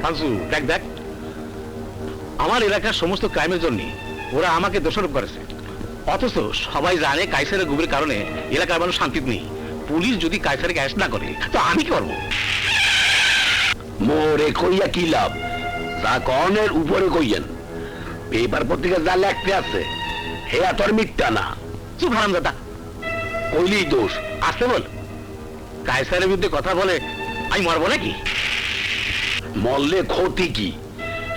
পাঁচু দেখ দেখ, আমার এলাকার সমস্ত ক্রাইমের জন্য ওরা আমাকে দোষারোপ করেছে, অথচ সবাই জানে কাইসারের গুবের কারণে এলাকার মানুষ শান্তিতে নেই। পুলিশ যদি কাইসারকে অ্যারেস্ট না করে তো আমি কি করবো? মোরে কইয়া কি লাভ? যা কনের উপরে কইয়েন, পেপার পত্রিকা যা লেখতে আছে হে তোর মিথ্যা না। চুপ হারামজাদা, কইলেই দোষ। আসতে বল, কাইসারের বিরুদ্ধে কথা বলে আমি মরবো নাকি? মরলে ক্ষতি কি?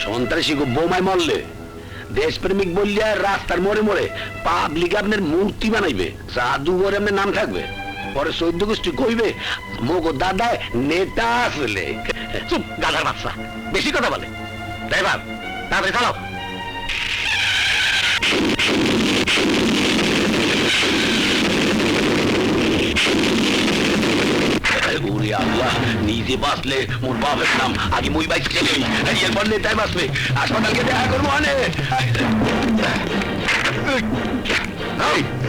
সন্ত্রাসী বোমায় মরলে দেশপ্রেমিক বললে রাস্তার মোড়ে মোড়ে পাবলিক আপনার মূর্তি বানাইবে, জাদুঘরে আপনার নাম থাকবে, পরে চৌদ্দ গোষ্ঠী কইবে মোগো দাদায় নেতা আসলে। চুপ গাধার বাচ্চা, বেশি কথা বলে। ড্রাইভার তাড়াতাড়ি চালাও। ওরে আল্লাহ, নিজে বাঁচলে মোর বাপের নাম আগে মই বাইসে নেই, এরপর নেতায় বাঁচবে। হাসপাতালকে দেখা করবো অনেক।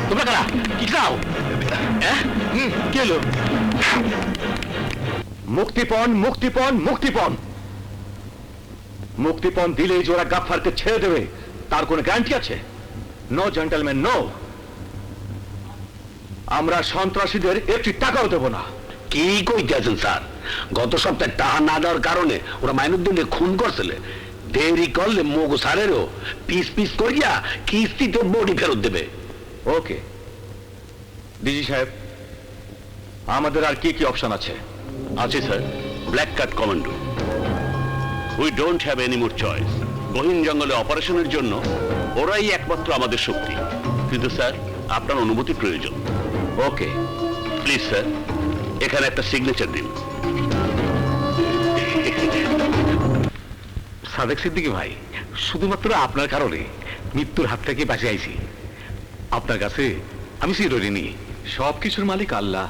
তোমরা কারা, কি চাও? কি হলো? মুক্তিপণ মুক্তিপণ মুক্তিপণ মুক্তিপণ দিলেই যে ওরা গাফফারকে ছেড়ে দেবে তার কোনো গ্যারান্টি আছে? No gentleman, no. আমরা সন্ত্রাসীদের একটি টাকাও দেব না। কি কইতেছেন স্যার? গত সপ্তাহে টাকা না দেওয়ার কারণে ওরা মাইনুদ্দিনকে খুন করছিল। দেরি করলে মোগো স্যারেরও পিস পিস করিয়া কিস্তিতে বডি ফেরত দেবে। ওকে ডিজি সাহেব, আমাদের আর কি কি অপশন আছে? আছে sir, black cut commando. We don't have any more choice. গহীন জঙ্গলে অপারেশনের জন্য ওরাই একমাত্র আমাদের শক্তি, কিন্তু স্যার আপনার অনুমতি প্রয়োজন। ওকে প্লিজ স্যার, এখানে একটা সিগনেচার দিন। সাদেক সিদ্দিকী ভাই, শুধুমাত্র আপনার কারণে মৃত্যুর হাত থেকে বাঁচে আইছি। আপনার কাছে আমি চিরঋণী। সবকিছুর মালিক আল্লাহ।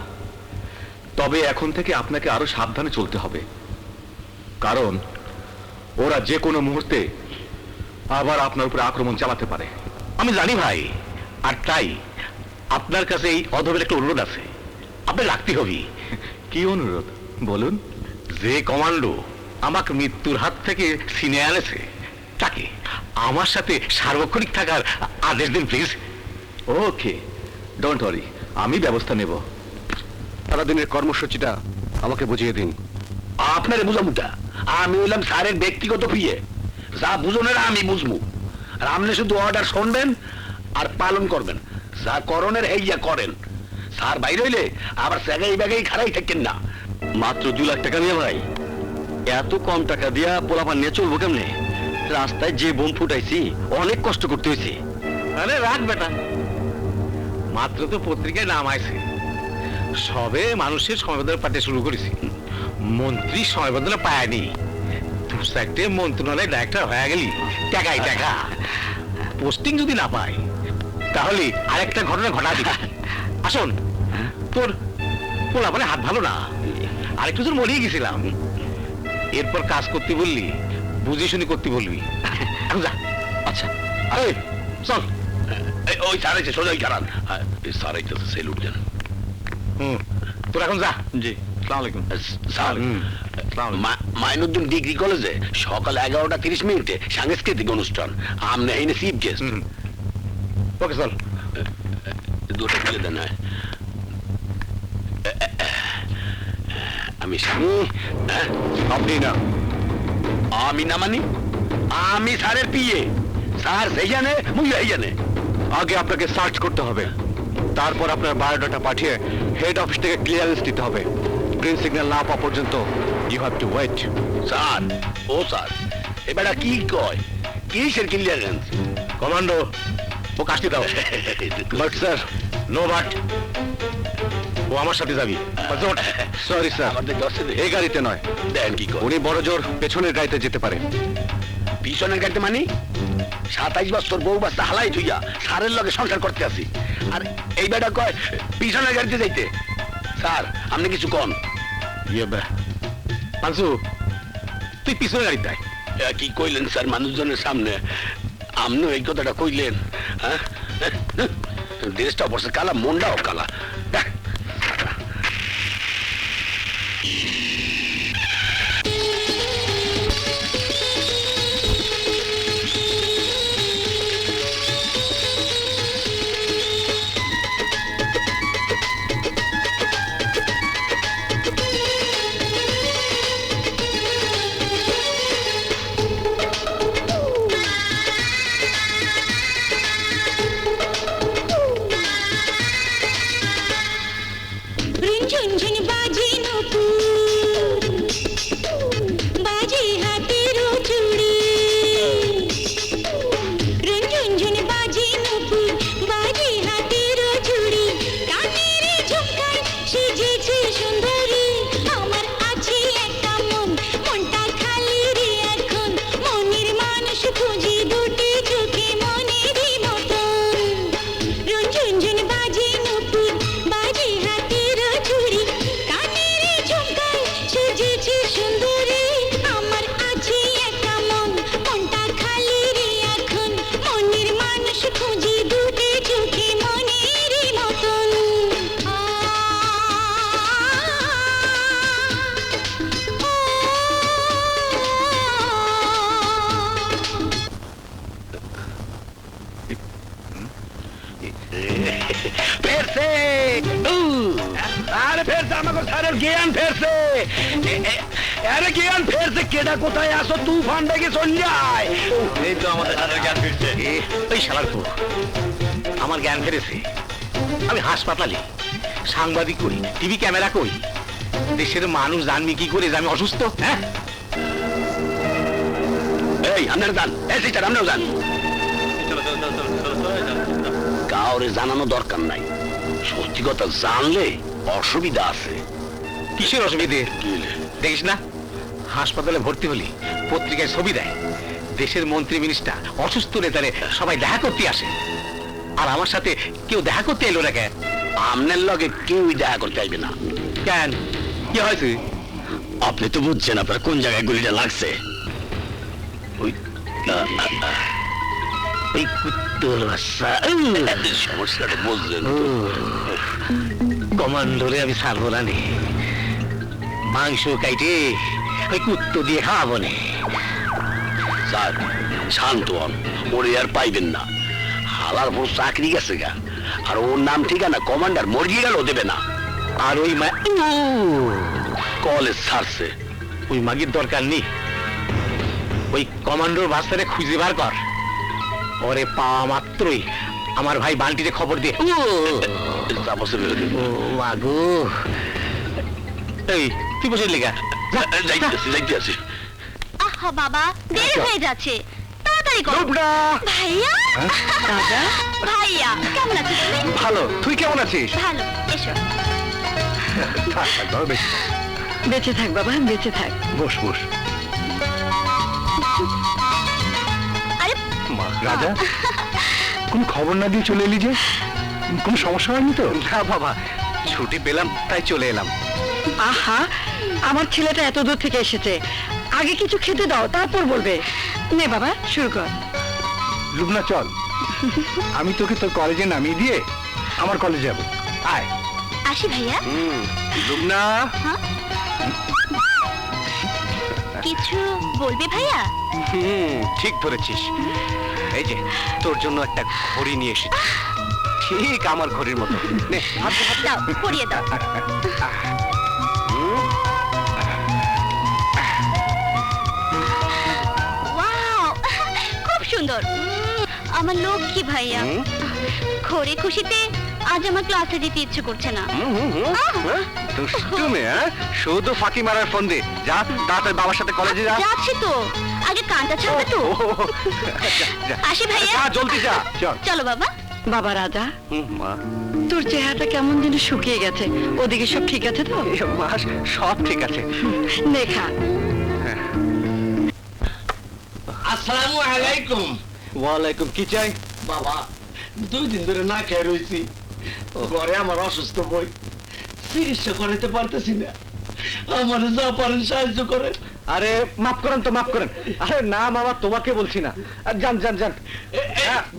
তবে এখন থেকে আপনাকে আরো সাবধানে চলতে হবে, কারণ ওরা যে কোনো মুহূর্তে আবার আপনার উপরে আক্রমণ চালাতে পারে। আমি জানি ভাই, আর তাই আপনার কাছে এই অধবের একটা অনুরোধ আছে, আপনি রাখতে হবে। কি অনুরোধ বলুন? যে কমান্ডো আমাকে মৃত্যুর হাত থেকে ছিনে আনেছে তাকে আমার সাথে সার্বক্ষণিক থাকার আদেশ দিন প্লিজ। ওকে, ডোন্ট ওয়ারি, আমি ব্যবস্থা নেব। সারাদিনের কর্মসূচিটা আমাকে বুঝিয়ে দিন। আপনারে বুঝামুটা, আমি হইলাম স্যারের ব্যক্তিগত পিয়ে, যা বুঝনের আমি বুঝবো, আর আপনি শুধু অর্ডার শুনবেন আর পালন করবেন। যা করণের হেইয়া করেন। স্যার বাইরে হইলে আবার স্যাগাই ব্যাগাই খারাই থাকেন না। মাত্র 2 লাখ টাকা নিয়ে ভাই, এত কম টাকা দিয়া পোলাপান নিয়ে চলবো কেমনে? রাস্তায় যে বোম ফুটাইছি, অনেক কষ্ট করতে হয়েছে। আরে রাখ বেটা, মাত্র তো পত্রিকায় নাম আছে, সবে মানুষের সমবেদনা পাঠে শুরু করেছি। মন্ত্রী সমবেদনা পায়নি, দু চারটে মন্ত্রণালয় ডাইরেক্টর হয়ে গেলি, টাকাই টাকা। পোস্টিং যদি না পাই তাহলে আরেকটা ঘটনা ঘটা দিবি। আসুন, তোর পোলাপানে হাত ভালো না, আরেকটু তোর মরিয়ে গেছিলাম। এরপর কাজ করতে বললি বুঝে শুনে করতে বলবি। এখন যা। আচ্ছা, আরে চল। ওই স্যার আছে, সোজাই খারান। স্যার আইতেছে, সেলুট দেন। তোর এখন যা। জি, আসসালামু আলাইকুম। স্যার, মাইনুদ্দিন ডিগ্রি কলেজে সকাল 11:30 সাংস্কৃতিক অনুষ্ঠান, আমনে এইনে চিফ গেস্ট। ওকে চল। দুটো ফেলে দেন। আমি স্বামী। আপনি না? আমি না মানি? আমি স্যারের পিয়ে। স্যার সেই জানে, মুই এই জানে। আগে আপনাকে সার্চ করতে হবে, তারপর আপনার বায়োডাটা পাঠিয়ে হেড অফিস থেকে ক্লিয়ারেন্স দিতে হবে। গ্রিন সিগন্যাল না পাওয়া পর্যন্ত you have to wait. Sir, ও স্যার, এবারে কি কয়? কিসের ক্লিয়ারেন্স? কমান্ডো, ও কাজটি দাও। But sir, no but. ও আমার সাথে যাবি। সরি স্যার, আমাদের দশে এই গাড়িতে নয়। দেন কি কয়? উনি বড় জোর পেছনের গাড়িতে যেতে পারে। পিছনের গাড়িতে মানি? 27 বছর বউ বাচ্চা হালাই থুইয়া স্যারের লগে সংসার করতে আসি, আর এই বেটা কয় পিছনের গাড়িতে যাইতে। স্যার, আপনি কিছু কন। পাঁচু, তুই পিছনের গাড়িতে আয়। কি কইলেন স্যার মানুষজনের সামনে? আপনিও এই কথাটা কইলেন? হ্যাঁ, দেশটা অবশ্য কালা, মনটাও কালা। ফেরছে আরে ফেরছে আমাকে স্যারের জ্ঞান ফেরছে আরে জ্ঞান ফেরছে কেডা কোথায় আসো তুফান ডেকে চল যায় এই তো আমাদের স্যারের জ্ঞান ফিরছে। ওই শালার তো আমার জ্ঞান ফেরেছে। আমি হাসপাতালে সাংবাদিক করি, টিভি ক্যামেরা করি, দেশের মানুষ জানবি কি করে যে আমি অসুস্থ? হ্যাঁ, এই আপনারা যান, এই সিস্টার আপনারাও যান। কাউরে জানানো দরকার নাই, সত্যি কথা জানলে অসুবিধা আছে। কিসের অসুবিধে? দেখিস না, হাসপাতালে ভর্তি হলি পত্রিকায় ছবি দেয়, দেশের মন্ত্রী মিনিস্টার অসুস্থ নেতারে সবাই দেখা করতে আসে, আর আমার সাথে কেউ দেখা করতে এলো না কেন? আপনার লগে কেউই দেখা করতে আসবে না। কেন, কি হয়েছে? আপনি তো বুঝছেন আপনার কোন জায়গায় গুলিটা লাগছে। ওই ওই কুত্তর বাচ্চা সমস্যাটা বুঝলেন? কমান্ডোরে আমি ছাড়বো না নে, মাংস কাইটে ওই কুত্তো দিয়ে খাওয়াবো নে। স্যার শান্ত হন, ওরে আর পাইবেন না। হালার বড় চাকরি গেছে গা, আর ওর নাম ঠিকানা কমান্ডার মরিয়ে গেল দেবে না। আর ওই কলেজ ছাড়ছে। ওই মাগির দরকার নেই, ওই কমান্ডোর বাস্তারে খুঁজে বার কর। ওরে পাওয়া মাত্রই আমার ভাই বান্টিতে খবর দিয়ে ও মাগো। এই তুই বসে লেগা যাইতে আছি। আহা বাবা, দেরি হয়ে যাচ্ছে, তাড়াতাড়ি করো। ভাইয়া, ভাইয়া কেমন আছিস তুমি? ভালো, তুই কেমন আছিস? ভালো, এসো। বেঁচে থাক বাবা, বেঁচে থাক। বস বস। আরে রাজা, কোন খবর না দিয়ে চলে এলি যে? কোন সমস্যা হয়নি তো? না বাবা, ছুটি পেলাম তাই চলে এলাম। আহা, আমার ছেলেটা এত দূর থেকে এসেছে, আগে কিছু খেতে দাও, তারপর বলবে। নে বাবা, শুরু কর। লুবনা চল, আমি তোকে তোর কলেজে নামিয়ে দিয়ে আমার কলেজে যাব। আয়। আসি ভাইয়া। লুবনা, হ্যাঁ? কিছু বলবে ভাইয়া? ঠিক ধরেছিস। এই যে তোর জন্য একটা ঘড়ি নিয়ে এসেছি, ঠিক আমার ঘড়ির মতো। নে, হাত দে, হাত দে। দাও, পরিয়ে দাও। ওয়াও, খুব সুন্দর। আমার লক্ষ্মী ভাইয়া, ঘরে খুশিতে আজ আমার ক্লাসে যেতে ইচ্ছে করছে না। দুষ্টু মেয়ে, শুধু ফাঁকি মারার ফোন দে। যা তাড়াতাড়ি বাবার সাথে কলেজে যা। যাচ্ছি তো, আগে কানটা ছাড়বে তো। আসি ভাইয়া। যা, জলদি যা। চল। চলো বাবা। বাবা রাজা, মা, তোর চেহারাটা কেমন যেন শুকিয়ে গেছে, ওদিকে সব ঠিক আছে তো? মা, সব ঠিক আছে। নে খা। আসসালামু আলাইকুম। ওয়ালাইকুম। কি চাই? বাবা, 2 দিন ধরে না খেয়ে রয়েছি, ঘরে আমার অসুস্থ বই, চিকিৎসা করাতে পারতেছি না, আমার যা পারেন সাহায্য করেন। আরে মাফ করেন তো, মাফ করেন। আরে না মামা, তোমাকে বলছি না। যান যান যান।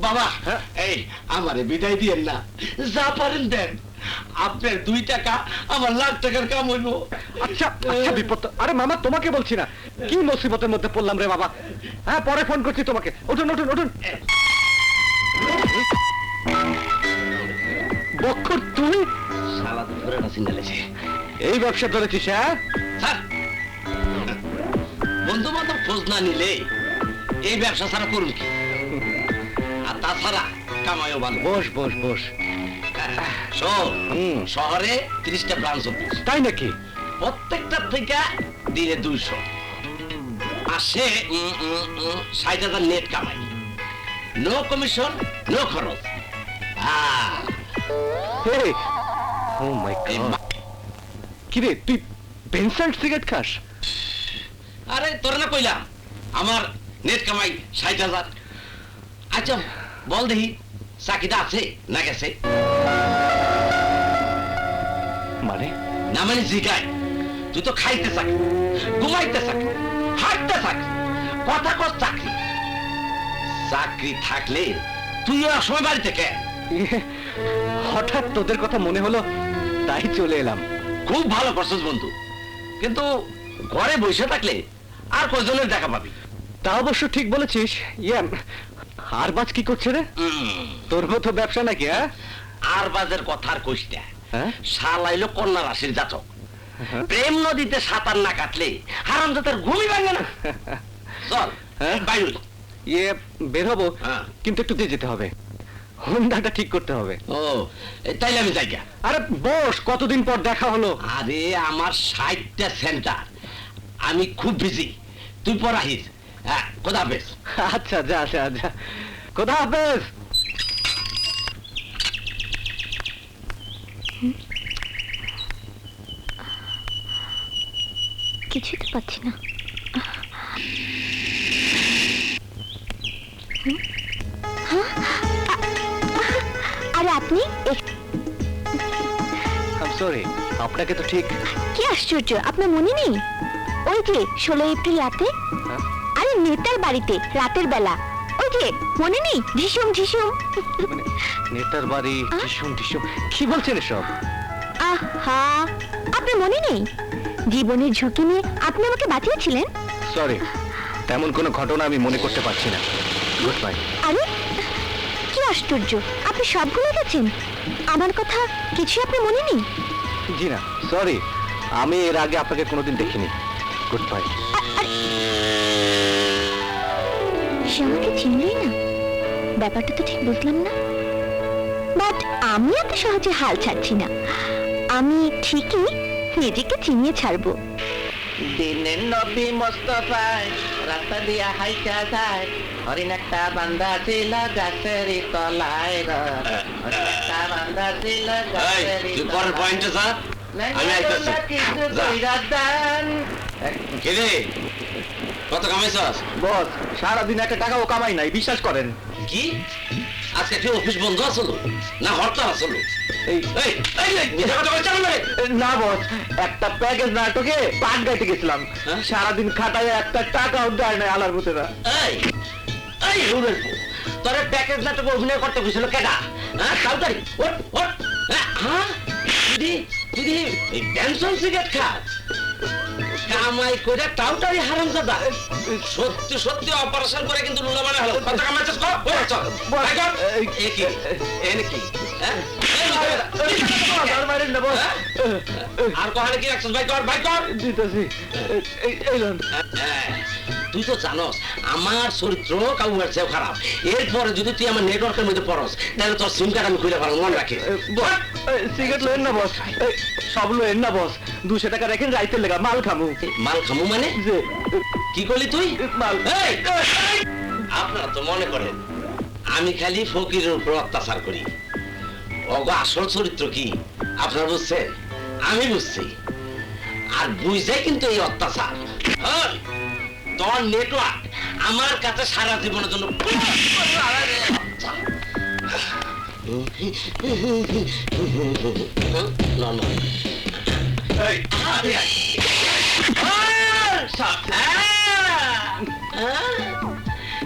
বাবা, হ্যাঁ। এই আমারে বিদায় দিয়েন না, যা পারেন দেন। আপনার 2 টাকা আমার লাখ টাকার কাম হইব। আচ্ছা আচ্ছা, বিপদ। আরে মামা, তোমাকে বলছি না, কি মুসিবতের মধ্যে পড়লাম রে বাবা। হ্যাঁ, পরে ফোন করছি তোমাকে। উঠুন উঠুন উঠুন। বক্ষর, তুই শালা ধরে না সিঙ্গেলেছে। এই ব্যবসা ধরেছিস? হ্যাঁ স্যার, বন্ধু বান্ধব খোঁজ না নিলে এই ব্যবসা ছাড়া করুন কি? আর তাছাড়া কামাইও ভালো। বস বস বস। শোন, হুম। শহরে 30টা ব্রাঞ্চ অফিস, তাই নাকি? প্রত্যেকটা থেকে দিনে 200 আসে। 60,000 নেট কামাই, নো কমিশন, নো খরচ। Hey! Oh my এই God! মা- কি রে, তুই বেনসাইড সিগারেট খাস? আরে তোর না কইলাম আমার নেট কামাই 60,000। আচ্ছা বল দেখি, চাকরিটা আছে না গেছে? মানে না মানে জিগাই, তুই তো খাইতে চাকরি, ঘুমাইতে চাকরি, হাঁটতে চাকরি, কথা কর চাকরি। চাকরি থাকলে তুই আর সময় বাড়িতে কেন? হঠাৎ তোদের কথা মনে হলো তাই চলে এলাম। খুব ভালো করছিস বন্ধু, কিন্তু ঘরে বসে থাকলে আর কয়জনের দেখা পাবি? তা অবশ্য ঠিক বলেছিস। আর বাজ কি করছে রে? তোর মতো ব্যবসা নাকি? হ্যাঁ, আর বাজের কথা আর কইস না। হ্যাঁ? শালাইলো কন্যা রাশির জাতক। প্রেম নদীতে সাঁতার না কাটলে হারামজাদার ঘুমই ভাঙে না। চল হ্যাঁ? বাইরে। ইয়ে বের হবো, হ্যাঁ। কিন্তু একটু দিয়ে যেতে হবে, হোন্ডাটা ঠিক করতে হবে। ও তাইলে আমি যাই গা। আরে বস, কতদিন পর দেখা হলো। আরে আমার 60টা সেন্টার, আমি খুব বিজি, তুই পর আহিস। হ্যাঁ, খোদা হাফেজ। আচ্ছা, যা যা যা, খোদা হাফেজ। কিছুই তো পাচ্ছি না। আর আপনি সরি, আপনাকে তো ঠিক। কি আশ্চর্য, আপনার মনে নেই? ওই যে 16 এপ্রিল রাতে, হ্যাঁ? আরে নেতার বাড়িতে রাতের বেলা, ওই যে মনে নেই? ঝিসুম ঝিসুম। মানে নেতার বাড়ি, টিসুম টিসুম, কি বলছেন এসব? আহা, আপনার মনে নেই? জীবনের ঝুঁকি নিয়ে আপনি আমাকে বাঁচিয়েছিলেন। সরি, তেমন কোনো ঘটনা আমি মনে করতে পারছি না। Good bye. আরে কি আশ্চর্য, আপনি সব ভুলে গেছেন। আমার কথা কিছু আপনার মনে নেই? জি না, সরি, আমি এর আগে আপনাকে কোনোদিন দেখিনি। Good bye. সে আমাকে চিনলই না, ব্যাপারটা তো ঠিক বুঝলাম না। বাট আমি এত সহজে হাল ছাড়ছি না, আমি ঠিকই নিজেকে চিনিয়ে ছাড়বো। দিনের নবী মোস্তফায় রাস্তা দিয়া হাইটা যায়, হরিণ একটা বান্দা ছিল গাছের তলায় গো। হরিণ একটা বান্দা ছিল গাছের তুই পরের পয়েন্টে যা, আমি আইতাছি। কে রে, কত কামাইছস? বস, সারাদিন একটা টাকাও কামাই নাই, বিশ্বাস করেন। কি আজকে কি অফিস বন্ধ আসলো না হরতাল আসলো? এই এই এই এই, মিথ্যা কথা বলছ না? না বস, একটা প্যাকেজ নাটকে পাট গাইতে গেছিলাম, হ্যাঁ? সারাদিন খাটায় একটা টাকাও দেয় নাই আলার ভূতেরা। এই এই রুবেল, তোরে প্যাকেজ নাটকে অভিনয় করতে গেছিল কেডা? হ্যাঁ, তাড়াতাড়ি ওঠ ওঠ। হ্যাঁ, তুই এই পেনশন সিগারেট খাস, কামাই করে টাউটারি হারামজাদা। সত্যি সত্যি অপারেশন করে কিন্তু লুলা মানে হলো। কত কামাইছিস কর, ওই চল বাই কর। এ কি এনে কি? হ্যাঁ, এই মিথ্যা কথা। আর কহানে কি রাখছিস? বাই কর বাই কর। দিতেছি, এই লন। হ্যাঁ, তুই তো জানোস আমার চরিত্র কাউয়ার চেয়েও খারাপ। এরপরে যদি তুই আমার নেটওয়ার্কের মধ্যে পড়স, তাহলে তোর সিম কার্ড আমি খুলে পারবো, মনে রাখিস। সিগারেট লোয়েন না বস, সব লোয়েন না বস, 200 টাকা রেখেন, রাইতের লেগা মাল খামু। মাল খামু মানে যে কি করলি তুই? মাল। এই, আপনারা তো মনে করেন আমি খালি ফকিরের উপর অত্যাচার করি। অগ আসল চরিত্র কি আপনারা বুঝছেন? আমি বুঝছি, আর বুঝে কিন্তু এই অত্যাচার। হ্যাঁ, তোর নেটওয়ার্ক আমার কাছে সারা জীবনের জন্য না না। এই, আরে,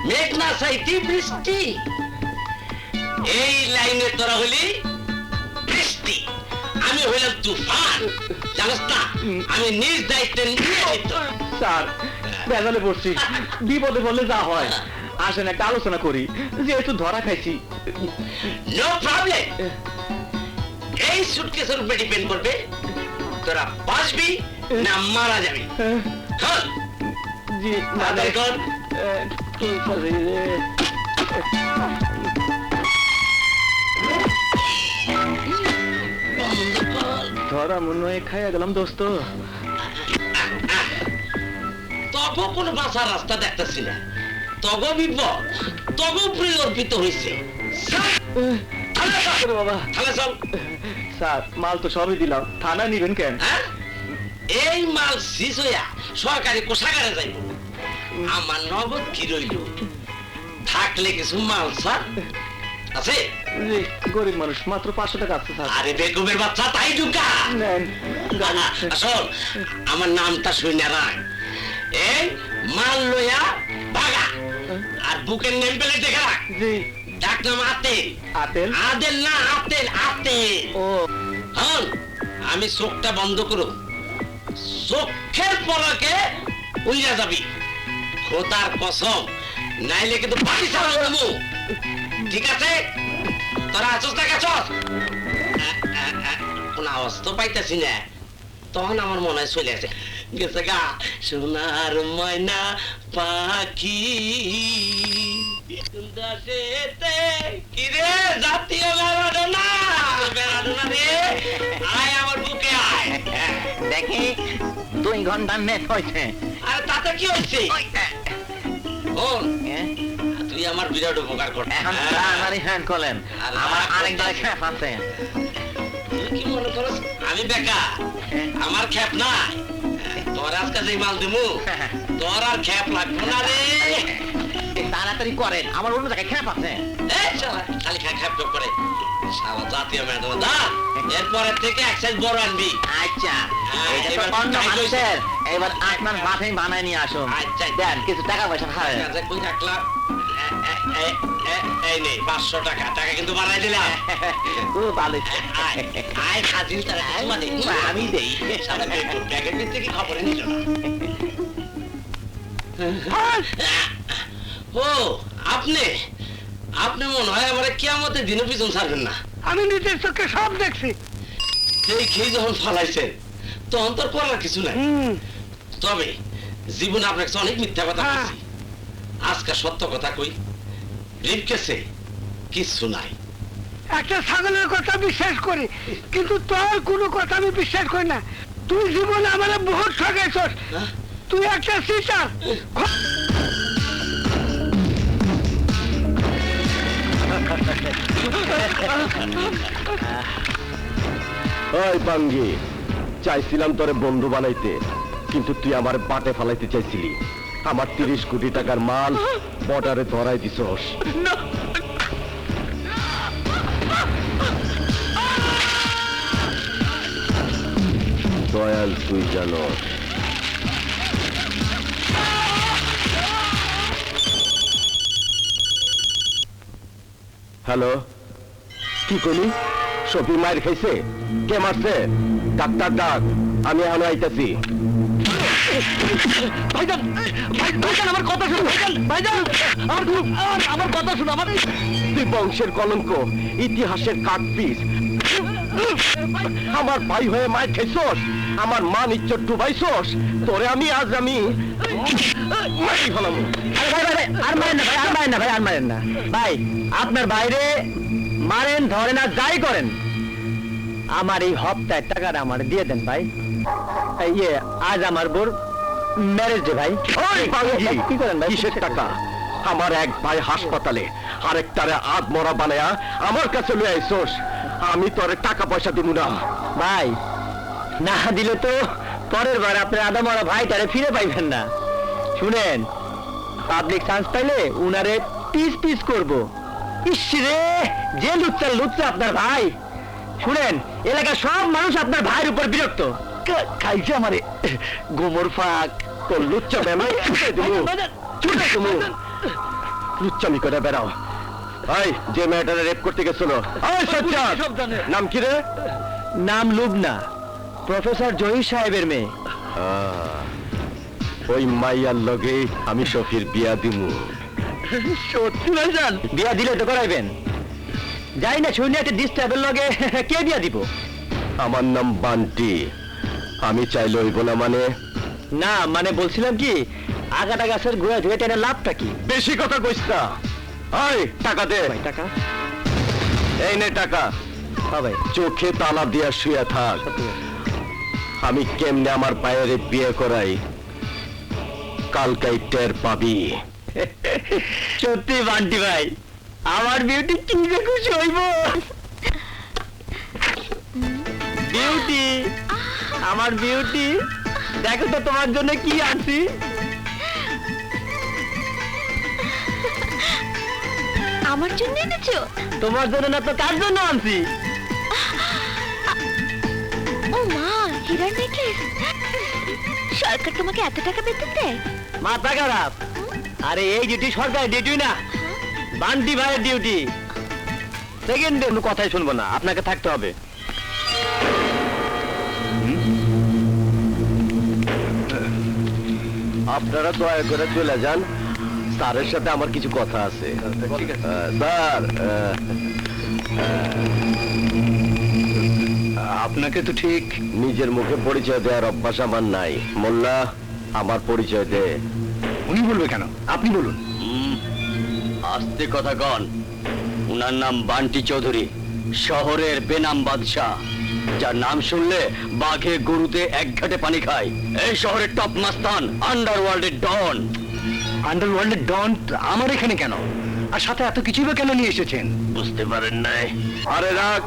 মেঘ না চাইতে বৃষ্টি, এই লাইনে তোরা হলি বৃষ্টি, আমি হইলাম তুফান। জানাস না আমি নিজ দায়িত্বে নিয়োজিত। স্যার, বেজালে পড়ছি, বিপদে বললে যা হয়। আসেন একটা আলোচনা করি, যেহেতু ধরা খাইছি। নো প্রবলেম, এই সুটকেসের উপরে ডিপেন্ড করবে তোরা বাঁচবি না মারা যাবি। চল জি তাড়াতাড়ি কর। ধরা মনে হয় খাইয়া গেলাম দোস্ত। তবু কোনো বাঁচার রাস্তা দেখতেছি না, তবু বিপদ, তবু প্রিয়র্পিত হয়েছে। বাবা, তাহলে চল। স্যার, মাল তো সবই দিলাম, থানা নিবেন কেন? হ্যাঁ? এই মাল শেষ হইয়া সরকারি কোষাগারে যাইব, আমার নগদ কি রইল? থাকলে কিছু মাল স্যার আছে? জি, গরিব মানুষ, মাত্র 500 টাকা আছে স্যার। আরে বেকুবের বাচ্চা, তাই ঢুকা। নেন, গাড়ি। আসল আমার নামটা শুনে রাখ, এই মাল লইয়া ভাগা, আর বুকের নেম প্লেট দেখে রাখ। জি। ডাক নাম আতেল। আতেল? আদেল না, আতেল আতেল। ও হন, আমি চোখটা বন্ধ করো, চোখের পলকে উইরা যাবি। খোদার কসম নাইলে কিন্তু বাড়ি চালা করবো। ঠিক আছে, তোরা আছস না গেছস? কোন আওয়াজ তো পাইতেছি না, তখন আমার মনে হয় চলে আসে গেছে গা সোনার ময়না পাখি দেশেতে কি রে জাতীয় বেড়াডোনা বেড়াডোনা রে আয় আমার বুকে আয়। দেখি 2 ঘন্টা নেট হয়েছে। আরে তাতে কি হচ্ছে? শোন, তুই আমার বিরাট উপকার কর। এখন তাড়াতাড়ি হ্যান্ড করলেন, আমার আরেক জায়গায় খ্যাপ আছে। তুই কি মনে করস আমি বেকার? আমার খ্যাপ নাই। তোর আজকে যে মাল দিমু তোর আর খ্যাপ লাগবে না রে। তাড়াতাড়ি করেন, আমার অন্য জায়গায় খ্যাপ আছে। এই শালা, খালি খ্যাপ খ্যাপ করে শালা জাতীয় ম্যাডাম দা এরপরের থেকে এক সাইজ বড় আনবি। আচ্ছা, হ্যাঁ, এটা তো এবার অন্য টাইট হয়েছে। মানুষের, এবার আপনার মাথায় বানায় নিয়ে আসুন। আচ্ছা, দেন কিছু টাকা পয়সা খাবেন। ঠিক আছে, কই রাখলাম? এই নে 500 টাকা, টাকা কিন্তু বাড়াই দিলাম। খুব ভালো। আয় আয় খাজিল তারা মানে আমি দেই। সারা ব্যাগের ভিতরে কি খবর নিল না? ও আপনি আপনি মনে হয় আমার কিয়ামতের দিনে পিছন ছাড়বেন না। আমি নিজের চোখে সব দেখছি। সেই খেয়ে যখন ফালাইছেন তখন তোর করার কিছু নাই। তবে জীবনে আপনার কাছে অনেক মিথ্যা কথা বলছি, আজকে সত্য কথা কই, ব্রিফকেসে কিছু নাই। একটা ছাগলের কথা বিশ্বাস করি, কিন্তু তোর কোনো কথা আমি বিশ্বাস করি না। তুই জীবনে আমার বহুত ঠকাইছস। হ্যাঁ? তুই একটা সিটার। ওই বাঙ্গি, চাইছিলাম তোরে বন্ধু বানাইতে, কিন্তু তুই আমার বাটে ফালাইতে চাইছিলি। আমার 30 কোটি টাকার মাল বর্ডারে ধরাই দিছস। দয়াল তুই জানোস। হ্যালো, কি করলি? সফি মায়ের খাইছে? কে মারছে? ডাক্তার ডাক, আমি এখন আইতাছি। ভাইজান, ভাইজান আমার কথা শুনুন, ভাইজান আমার কথা শুনুন। আমার তুই বংশের কলঙ্ক, ইতিহাসের কাঠপিস। আমার ভাই হয়ে মায়ের খাইছস, আমার মান ইজ্জত ডুবাইছস। তোরে আমি আজ মারি ফেলাম। আর মারেন না ভাই, আর মারেন না ভাই, আর মারেন না ভাই। আপনার বাইরে মারেন ধরেন আর যাই করেন, আমার এই হপ্তায় টাকাটা আমার দিয়ে দেন ভাই। ইয়ে আজ আমার বোর ম্যারেজ ডে ভাই। ওই বাঙ্গি, কি করেন ভাই? কিসের টাকা? আমার এক ভাই হাসপাতালে, আরেকটারে আধ মরা বানায়া আমার কাছে লয়ে আইছস। আমি তোরে টাকা পয়সা দিব না ভাই। না দিলে তো পরের বার আপনার আদা মরা ভাইটারে ফিরে পাইবেন না। শুনেন, পাবলিক চান্স পাইলে উনারে পিস পিস করব। ইস রে, যে লুচ্চা লুচ্চা আপনার ভাই। শুনেন, এলাকার সব মানুষ আপনার ভাইয়ের উপর বিরক্ত। খাইছে আমারে গোমর ফাঁক। তোর লুচ্চা বেমাই লুচ্চামি করে বেড়াও। ওই যে মেয়েটারে রেপ করতে গেছিল, ওই সজ্জাদ, নাম কি রে? নাম লুবনা, প্রফেসর জহির সাহেবের মেয়ে। ওই মাইয়ার লগে আমি সফির বিয়া দিমু। সত্যি ভাইজান? বিয়া দিলে তো করাইবেন। যাই না শুনে একটা ডিস্টার্বের লগে কে বিয়া দিব? আমার নাম বান্টি, আমি চাইলে হইব না মানে? না মানে বলছিলাম কি, আগাটা গাছের গোড়া ধুয়ে টেনে লাভটা কি? বেশি কথা কইস না। ওই টাকা দে। ভাই টাকা? এই নে টাকা। হ্যাঁ ভাই, চোখে তালা দিয়া শুয়ে থাক। আমি কেমনে আমার পায়ের বিয়ে করাই কালকাই টের পাবি। সত্যি বান্টি ভাই, আমার বিউটি কি যে খুশি হইব। বিউটি, আমার বিউটি, দেখো তো তোমার জন্য কি আনছি। আমার জন্য এনেছো? তোমার জন্য না তো কার জন্য আনছি? ও মা, হীরার নেকলেস। সরকার তোমাকে এত টাকা বেতন দেয়? মাথা খারাপ। আরে এই ডিউটি সরকারি ডিউটি না, বান্টি ভাইয়ের ডিউটি। সেকেন্ডে কোনো কথাই শুনবো না, আপনাকে থাকতে হবে। আপনারা দয়া করে চলে যান, স্যারের সাথে আমার কিছু কথা আছে ঠিক আছে। স্যার আপনাকে তো ঠিক নিজের মুখে পরিচয় দেওয়ার অভ্যাস আমার নাই। মোল্লা, আমার পরিচয় দে। উনি বলবে কেন, আপনি বলুন। আস্তে কথা কন। উনার নাম বান্টি চৌধুরী, শহরের বেনাম বাদশাহ, যার নাম শুনলে বাঘে গরুতে এক ঘাটে পানি খায়। এই শহরের টপ মাস্তান, আন্ডারওয়ার্ল্ডের ডন। আন্ডারওয়ার্ল্ডের ডন আমার এখানে কেন, আর সাথে এত কিছুই বা কেন নিয়ে এসেছেন? বুঝতে পারেন নাই? আরে রাখ,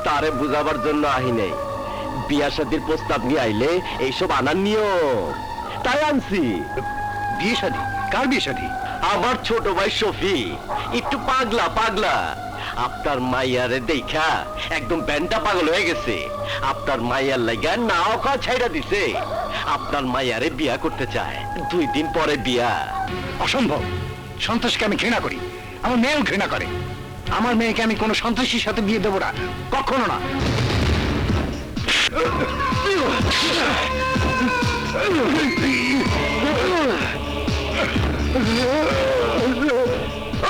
তারে বুঝাবার জন্য আহি নেই। বিয়া শাদির প্রস্তাব নিয়ে আইলে এইসব আনার নিয়ম, তাই আনছি। বিয়ে শাদী? কার বিয়ে শাদী? আমার ছোট ভাই শফি একটু পাগলা পাগলা। আপনার মাইয়ারে দেখা একদম ব্যান্ডটা পাগল হয়ে গেছে। আপনার মাইয়ার লাগা নাও খাওয়া ছাইড়া দিছে। আপনার মাইয়ারে বিয়া করতে চায়, 2 দিন পরে বিয়া। অসম্ভব। সন্ত্রাসকে আমি ঘৃণা করি, আমার মেয়েও ঘৃণা করে। আমার মেয়েকে আমি কোনো সন্ত্রাসীর সাথে বিয়ে দেবো না, কখনো না।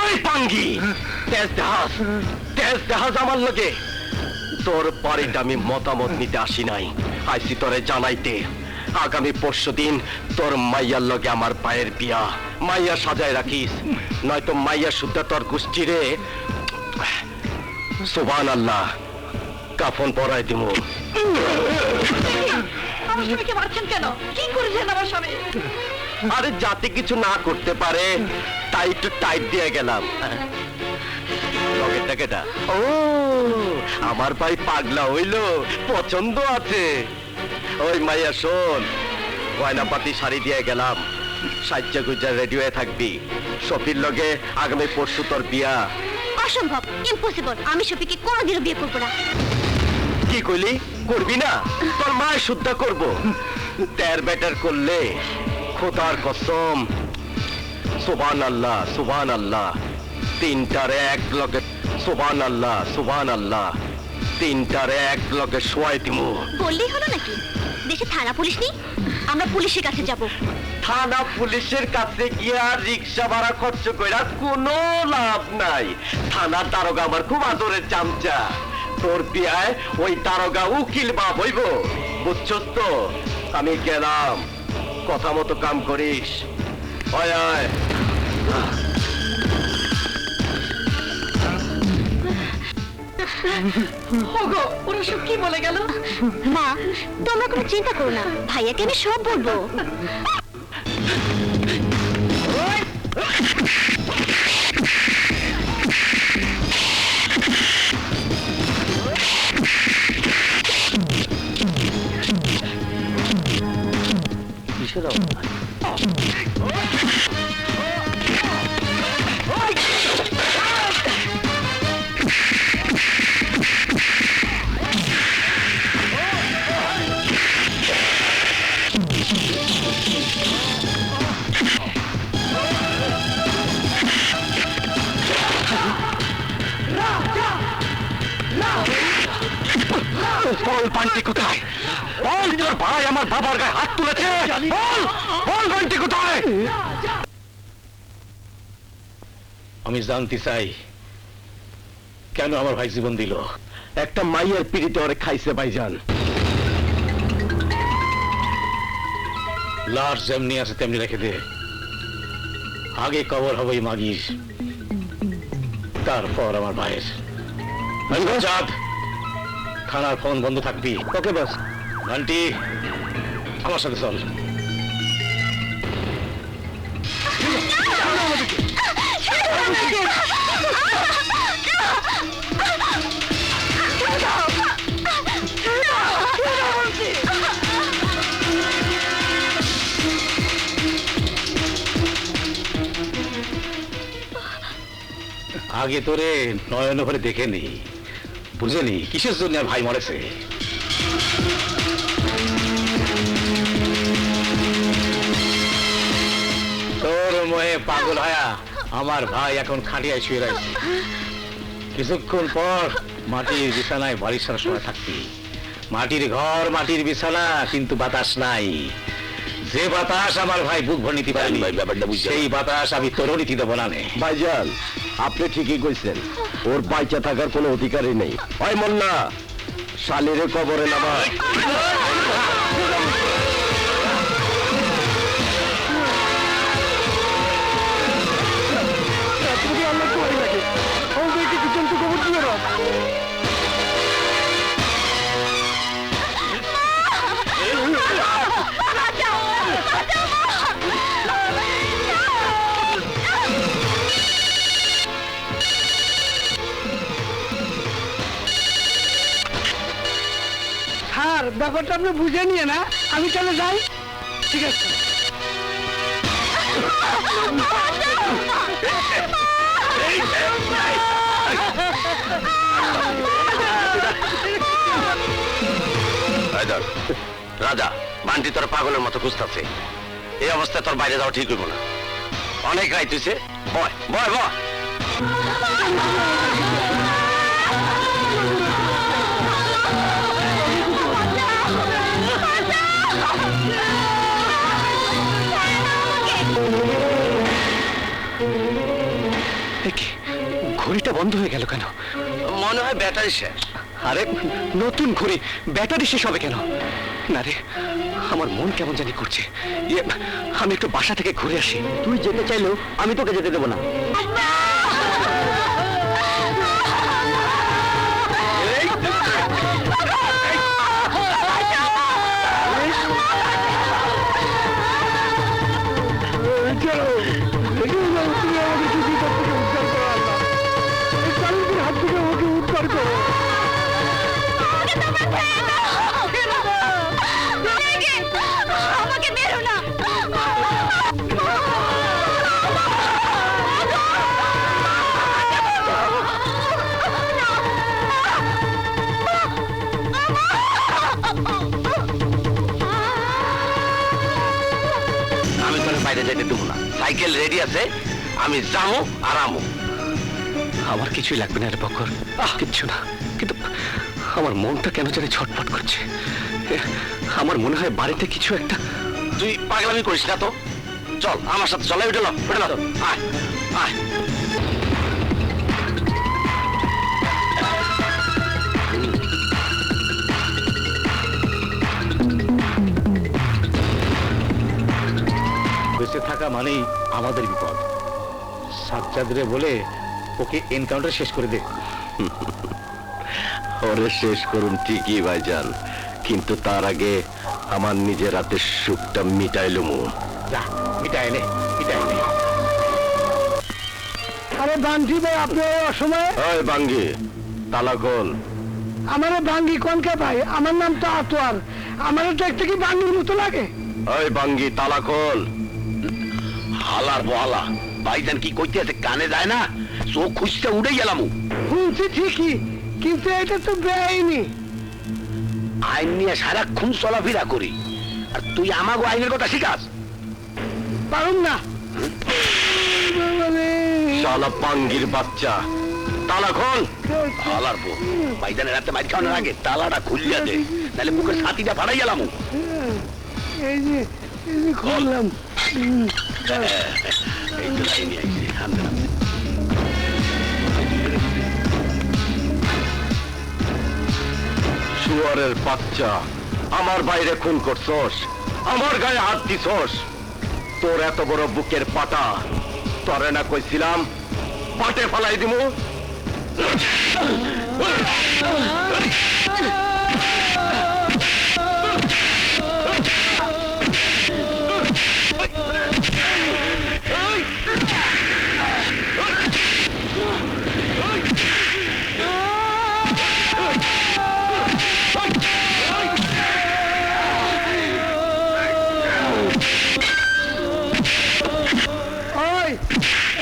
ওই পাঙ্গি, তেজ জাহাজ আমার লগে। তোর বাড়িটা আমি মতামত নিতে আসি নাই, আইসি তোরে জানাইতে। আগামী 5 দিন তোর মাইয়ার লগে আমার পায়ের বিয়া। মাইয়া সাজায় রাখিস, নয়তো মাইয়া শুদ্ধা তোর গোষ্ঠীরে সুবহানাল্লাহ কাফন পরাই দিমু। আমার স্বামীকে মারছেন কেন? কি করেছেন আমার স্বামী? আরে যাতে কিছু না করতে পারে তাই একটু টাইট দিয়ে গেলাম। লকেটটা কেটা? ও, আমার ভাই পাগলা হইলো, পছন্দ আছে। ওই মাইয়া শোন, গয়নাপাতি শাড়ি দিয়ে গেলাম, সাজ্জা গুজ্জা রেডি হয়ে থাকবি। শফির লগে আগামী পরশু তোর বিয়া। অসম্ভব, ইম্পসিবল। আমি শফিকে কোনোদিনও বিয়ে করবো না। কি কইলি? করবি না? তোর মায়ের শুদ্ধা করবো। তের বেটার করলে খোদার কসম, সুবহানাল্লাহ সুবহানাল্লাহ, 3টার এক লগে সুবহানাল্লাহ সুবহানাল্লাহ, 3টার এক লগে শোয়াই দিমু। বললেই হলো নাকি? দেশে থানা পুলিশ নেই, আমরা পুলিশের কাছে যাব। থানা পুলিশের কাছে গিয়া রিক্সা ভাড়া খরচ কইরা কোনো লাভ নাই। থানার দারোগা আমার খুব আদরের চামচা। তোর বিয়ায় ওই দারোগা উকিল বাপ হইব, বুঝছস তো? আমি গেলাম, কথা মতো কাম করিস। আয় আয়। ওগো, ওরা সব কি বলে গেল? মা, তোমরা কোনো চিন্তা করো না, ভাইয়াকে আমি সব বলবো। বল বান্টি কোথায়? বল তোর ভাই আমার বাবার গায়ে হাত তুলেছে। বল, বল বান্টি কোথায়? আমি জানতে চাই কেন আমার ভাই জীবন দিল। একটা মাইয়ের পিড়িতে ওরে খাইছে ভাইজান। লাশ যেমনি আছে তেমনি রেখে দে। আগে কবর হবে মাগির, তারপর আমার ভাইয়ের। চাঁদ, থানার ফোন বন্ধ থাকবি। ওকে বস। ঘন্টি, আমার সাথে চল। আগে তোরে নয়ন ভরে দেখে নি, বুঝেনি কিসের জন্য আর ভাই মরেছে। তোর মোহে পাগল হয়া আমার ভাই এখন খাটিয়ায় শুয়ে রয়েছে। কিছুক্ষণ পর মাটির বিছানায় বাড়ির সারা সময় থাকবি। মাটির ঘর, মাটির বিছানা, কিন্তু বাতাস নাই। যে বাতাস আমার ভাই বুক ভরে নিতে পারেনি ভাই, ব্যাপারটা বুঝতে সেই বাতাস আমি তোরও নিতে দেবো না নে। ভাইজান আপনি ঠিকই কইছেন, ওর বাইচা থাকার কোনো অধিকারই নেই। ওই মোল্লা, শালিরে কবরে নামা। স্যার ব্যাপারটা আপনি বুঝে নিয়ে না, আমি চলে যাই। ঠিক আছে। রাজা বান্টি তোর পাগলের মতো খুঁজতেছে, এই অবস্থায় তোর বাইরে যাওয়া ঠিক হইব না। অনেক রাইত হইছে, বয় বয় বয়। ঘড়িটা বন্ধ হয়ে গেল কেন? মনে হয় ব্যাটারি শেষ। আরে নতুন ঘড়ি, ব্যাটারি শেষ হবে কেন? না রে, আমার মন কেমন জানি করছে। আমি একটু বাসা থেকে ঘুরে আসি। তুই যেতে চাইলেও আমি তোকে যেতে দেবো না। আমাকে মেরো না। আমি তোর বাইরে যেতে দেবো না, সাইকেল রেডি আছে, আমি যাবো আর আমো। আমার কিছুই লাগবে না রে বকর, কিচ্ছু না। কিন্তু আমার মনটা কেন জানি ছটফট করছে। আমার মনে হয় বাড়িতে কিছু একটা। তুই পাগলামি করিস না তো, চল আমার সাথে চলে। উঠে লো, উঠে লো, আয় আয়। বেঁচে থাকা মানেই আমাদের বিপদ। সাজ্জাদরে বলে ওকে এনকাউন্টার শেষ করে দে। ওরে শেষ করুন ঠিকই ভাইজান, কিন্তু তার আগে আমার নিজের রাতের সুখটা মিটাইলুমু। যা মিটাই নে, মিটাই নে। আরে বান্টি ভাই, আপনি অসময়ে ওই বাঙ্গি, তালা খোল। আমার বাঙ্গি কোনকে ভাই? আমার নাম তো আতোয়ার, আমার তো একটা কি বাঙ্গির মতো লাগে? ওই বাঙ্গি, তালা খোল। হালার বহালা, ভাইজান কি কইতে আছে কানে যায় না? চোখ খুঁজতে উড়ে গেলাম। শুনছি ঠিকই, কিন্তু এটা তো বেআইনি। আইন নিয়ে সারাক্ষণ চলাফেরা করি, আর তুই আমাকে আইনের কথা শিখাস? পারুন না। শালা বাঙ্গির বাচ্চা, তালা খোল। হালার বউ, ভাইজানের রাতে মাইর খাওয়ানোর আগে তালাটা খুলিয়া দে, তাহলে মুখের ছাতিটা ফাড়াই গেলাম। এই যে করলাম। এই তো লাইনে আইছে, হামদে হামদে। শুয়ারের বাচ্চা, আমার বাইরে খুন করছস, আমার গায়ে হাত দিছস। তোর এত বড় বুকের পাটা, তরে না কইছিলাম পাটে ফালাই দিমু।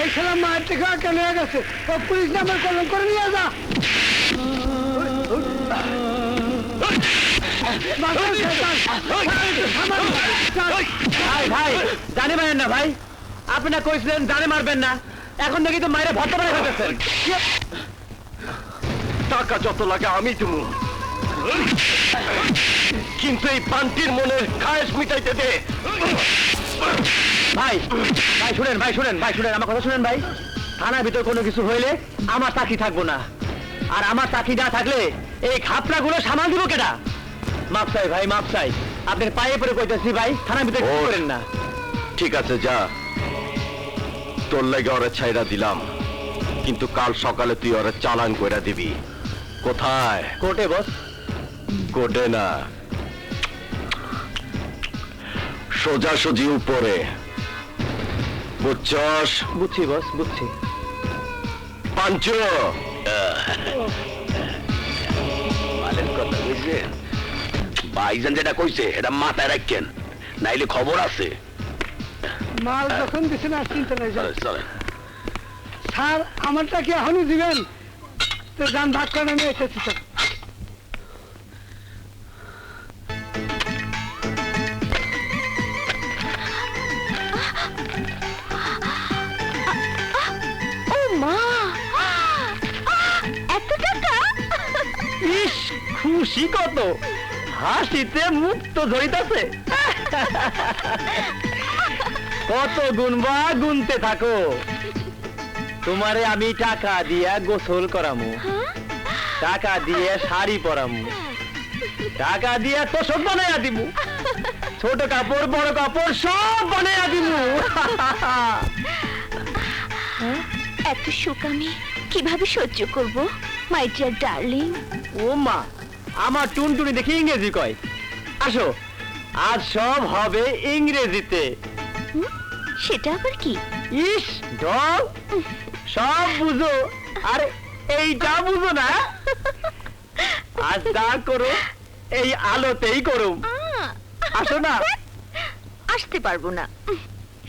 এই ছেলে মায়ের থেকে কেন হয়ে গেছে, ও পুলিশ নাম্বার কলম করে নিয়ে যা। ভাই জানি মারেন না ভাই, আপনি না কইছিলেন জানে মারবেন না, এখন দেখি তো মায়ের ভর্তা বানাই ফেলতেছেন। টাকা যত লাগে আমি দিমু, কিন্তু এই পান্টির মনের খায়েশ মিটাইতে দে। ভাই ভাই শুনেন ভাই শুনেন ভাই শুনেন আমার কথা শুনেন ভাই। থানার ভিতর কোনো কিছু হইলে আমার চাকরি থাকবো না, আর আমার চাকরি না থাকলে এই ঘাপলা গুলো সামাল দিব কেডা? মাপ চাই ভাই, মাপ চাই, আপনার পায়ে পড়ে কইতেছি ভাই, থানার ভিতরে কিছু করেন না। ঠিক আছে যা, তোর লাগে ওরা ছাইরা দিলাম, কিন্তু কাল সকালে তুই ওরা চালান কইরা দিবি। কোথায়? কোর্টে বস। কোর্টে না, সোজাসুজি উপরে, বুঝছস? বুঝছি বস, বুঝছি। পাঞ্চু, মালের কথা বুঝছেন? ভাইজান যেটা কইছে এটা মাথায় রাখেন, নাইলে খবর আছে। মাল যখন দিচ্ছেন আর চিন্তা নাই। চলেন, চলেন। স্যার আমারটা কি এখনই দিবেন? তো যান ভাগ করে আমি এসেছি স্যার। ও মা, এত টাকা! ইস, খুশি কত, হাসিতে মুখ তো জড়িতাছে। কত গুনবা, গুনতে থাকো। তোমারে আমি টাকা দিয়া গোসল করামু, টাকা দিয়ে শাড়ি পরামু, টাকা দিয়ে তোষক বানাইয়া দিমু, ছোট কাপড় বড় কাপড় সব বানাইয়া দিমু। এত সুখ আমি কিভাবে সহ্য করব, মাই ডিয়ার ডার্লিং? ও মা, আমার টুনটুনি দেখি ইংরেজি কয়। আসো, আজ সব হবে ইংরেজিতে। সেটা আবার কি? ইস ডল, সব বুঝো, আরে এইটা বুঝো না? আজ যা করো এই আলোতেই করো। আসো না। আসতে পারবো না।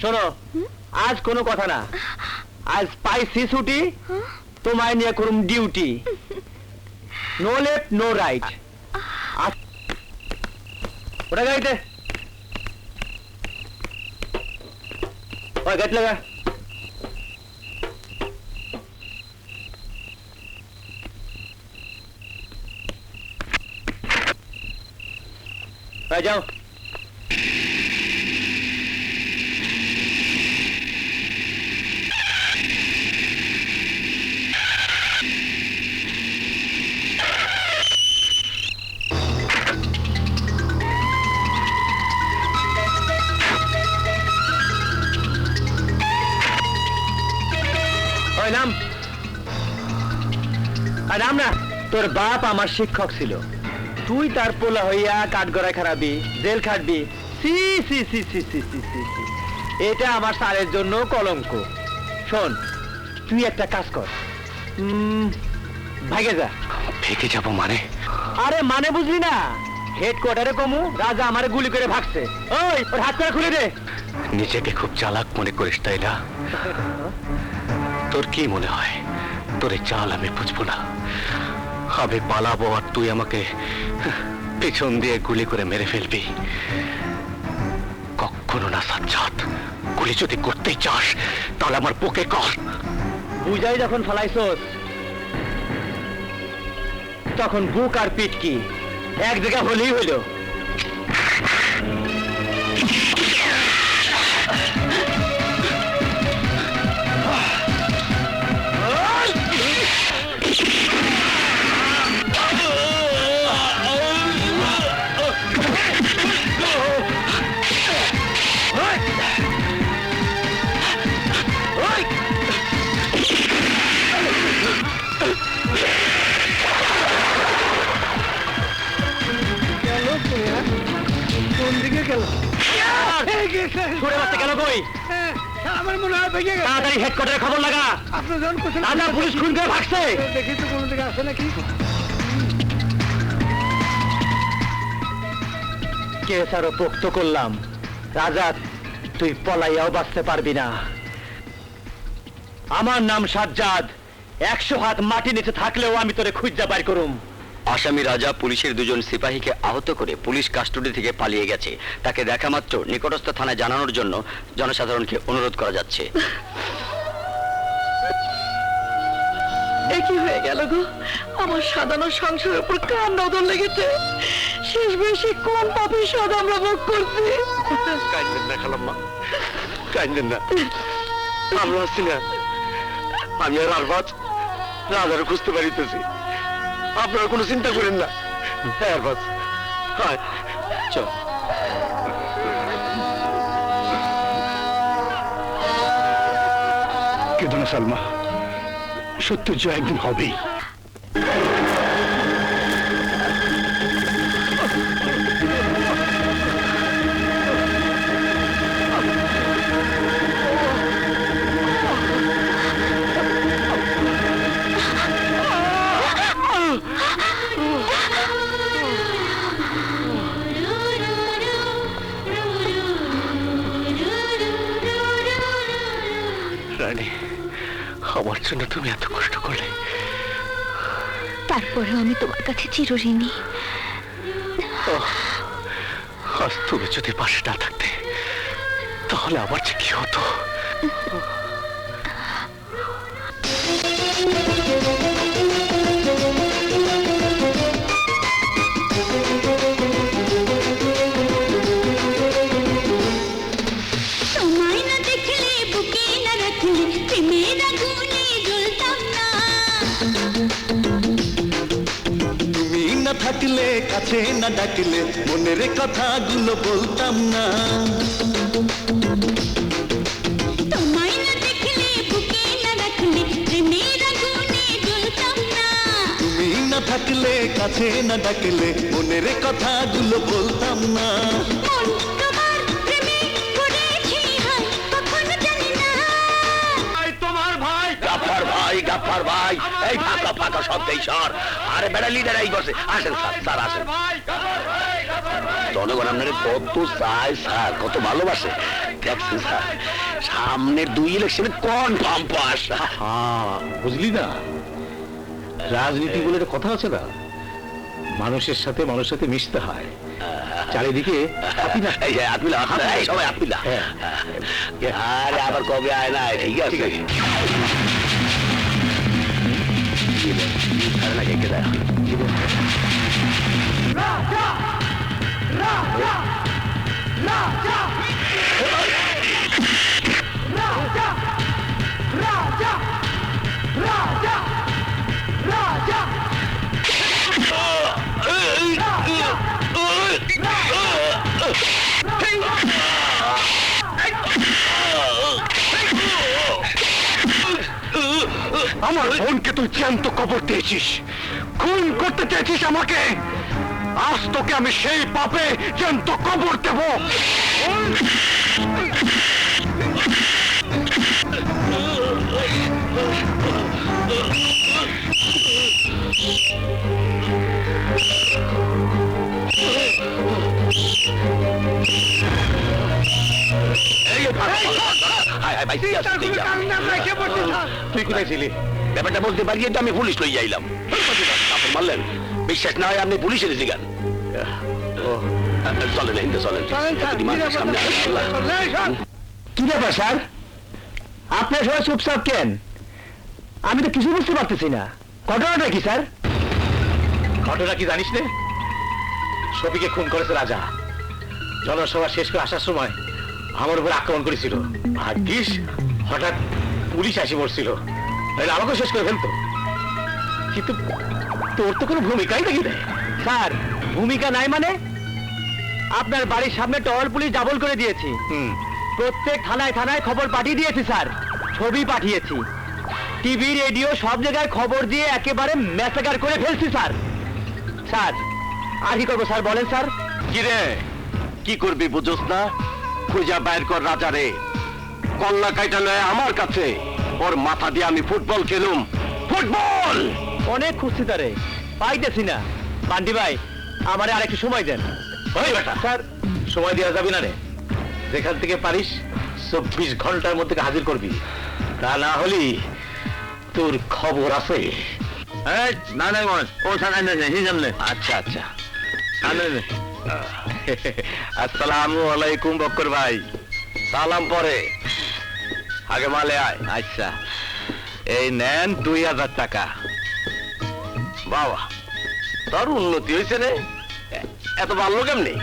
শোনো, আজ কোনো কথা না, আজ পাইছি ছুটি, তোমায় নিয়ে করুম duty. No left no right. ওটা গাড়িতে ওই গাড়ি লাগা। যাও। ওই নাম, নাম না। তোর বাপ আমার শিক্ষক ছিল, তুই তার পোলা হইয়া কাঠগড়ায় খারাপি, জেল খাটবি। সি সি সি সি সি সি সি সি, এটা আমার স্যারের জন্য কলঙ্ক। শোন, তুই একটা কাজ কর, ভাগে যা। ভেগে যাবো মানে? আরে মানে বুঝলি না, হেডকোয়ার্টারে কমু রাজা আমারে গুলি করে ভাগছে। ওই ওর হাত করে খুলে দে। নিজেকে খুব চালাক মনে করিস তাই না? তোর কি মনে হয় তোর এই চাল আমি বুঝবো না? আমি পালাবো আর তুই আমাকে পেছন দিয়ে গুলি করে মেরে ফেলবি? কখনো না সাজ্জাদ, গুলি যদি করতেই চাস তাহলে আমার বুকে কর। বুঝাই যখন ফেলাইছস তখন বুক আর পিঠ কি এক জায়গা হলেই হইল। কোন দিকে গেল? ছুড়ে মারতে গেল কই? আমার মনে হয় ভেঙে গেছে। তাড়াতাড়ি হেডকোয়ার্টারে খবর লাগা। আপনি যখন কোথায় রাজা পুলিশ খুন করে ভাগছে। দেখি তো কোনো দিকে আছে নাকি। কেস আরো পোক্ত করলাম। রাজা, তুই পলাইয়াও বাঁচতে পারবি না। আমার নাম সাজ্জাদ, 100 হাত মাটি নিচে থাকলেও আমি তোরে খুঁজা বাইর করুম। আসামি রাজা পুলিশের দুজন সিপাহীকে আহত করে পুলিশ কাস্টডি থেকে পালিয়ে গেছে। তাকে দেখা মাত্র নিকটস্থ থানায় জানানোর জন্য জনসাধারণকে অনুরোধ করা যাচ্ছে। কি হয়ে গেল গো, আমার সাধারণ সংসারের উপর কার নজর লেগেছে? শেষ বয়সে কোন পাপের স্বাদ আমরা ভোগ করছি? কাঁদবেন না খালাম্মা, কাঁদবেন না। আমরা আছি না, আমি আর আরবাজ রাজারে খুঁজতে পারিতেছি। আপনারা কোনো চিন্তা করেন না। হ্যাঁ আরবাজ, হ্যাঁ চল। কেঁদো না সালমা, সত্যের জয় একদিন হবেই। রানী, আমার জন্য তুমি এত কষ্ট করলে, তারপরেও আমি তোমার কাছে চিরঋণী। আজ তুমি যদি পাশে না থাকতে তাহলে আমার যে কি হতো। তোমায় না দেখলে বুকে না রাখলে প্রেমের আগুনে জ্বলতাম না। তুমি না থাকলে, কাছে না ডাকলে মনের কথাগুলো বলতাম না। তোমায় না দেখলে বুকে না রাখলে প্রেমের আগুনে জ্বলতাম না। তুমি না থাকলে, কাছে না ডাকলে মনের কথাগুলো বলতাম না। মন তোমার প্রেমে পড়েছে হায়, কখনো জানি না। তোমার ভাই গাফার ভাই, গাফার ভাই, এই ফাঁকা ফাঁকা সব এই সর। আরে বেড়া লিডার এই বসে, আসেন স্যার, স্যার আসেন। জনগণ আপনার কত চায় স্যার, কত ভালোবাসে দেখছেন স্যার। সামনের 2 ইলেকশনে কনফার্ম পাস। হ্যাঁ, বুঝলি না, রাজনীতি বলে একটা কথা আছে না, মানুষের সাথে মানুষের সাথে মিশতে হয়। চারিদিকে আপিলা, এই যে আপিলা, এই সবাই আপিলা। হ্যাঁ। আরে আবার কবে আয় না, ঠিক আছে। আরে না, কে দেয় আমার বোনকে তুই জ্যান্ত কবর দিয়েছিস, খুন করতে চেয়েছিস আমাকে। আজ তোকে আমি সেই পাপে জ্যান্ত কবর দেব। তুই কোথায় ছিলি? ব্যাপারটা বলতে পারি তো আমি পুলিশ লই যাইলাম। বললেন বিশ্বাস না হয় আপনি পুলিশের জিগান। চলেন হিন্দু চলেন। কি ব্যাপার স্যার, আপনার সবাই চুপচাপ কেন? আমি তো কিছু বুঝতে পারতেছি না, ঘটনাটা কি স্যার? ঘটনা কি জানিস নে? শফিকে খুন করেছে রাজা। জনসভা শেষ করে আসার সময় আমার উপর আক্রমণ করেছিল। ভাগ্যিস হঠাৎ পুলিশ আসি পড়ছিল, তাহলে আমাকেও শেষ করে ফেলতো। কিন্তু তোর তো কোনো ভূমিকাই দেখি দেয়। স্যার ভূমিকা নাই মানে? আপনার বাড়ির সামনে টহল পুলিশ ডাবল করে দিয়েছি। প্রত্যেক থানায় থানায় খবর পাঠিয়ে দিয়েছি স্যার, ছবি পাঠিয়েছি, টিভি রেডিও সব জায়গায় খবর দিয়ে একেবারে ম্যাসাকার করে ফেলছি স্যার। স্যার আর কি করবো স্যার বলেন স্যার? কি রে, কি করবি বুঝোস না? খুঁজা বাইর কর রাজারে, কল্লা কাইটা লয় আমার কাছে, ওর মাথা দিয়ে আমি ফুটবল খেলুম। ফুটবল অনেক খুঁজছি তারে, পাইতেছি না। পান্ডি ভাই আমারে আর একটু সময় দেন। ওই বেটা স্যার, সময় দেওয়া যাবে না রে। যেখান থেকে পারিস 24 ঘন্টার মধ্যে হাজির করবি, তা না হলে তোর খবর আছে। না না ও আচ্ছা আচ্ছা। আসসালামু আলাইকুম বক্কর ভাই। সালাম পরে, আগে মালে আয়। আচ্ছা এই নেন 2000 টাকা। বাবা, তোর উন্নতি হয়েছে রে, এত ভালো কেমনি?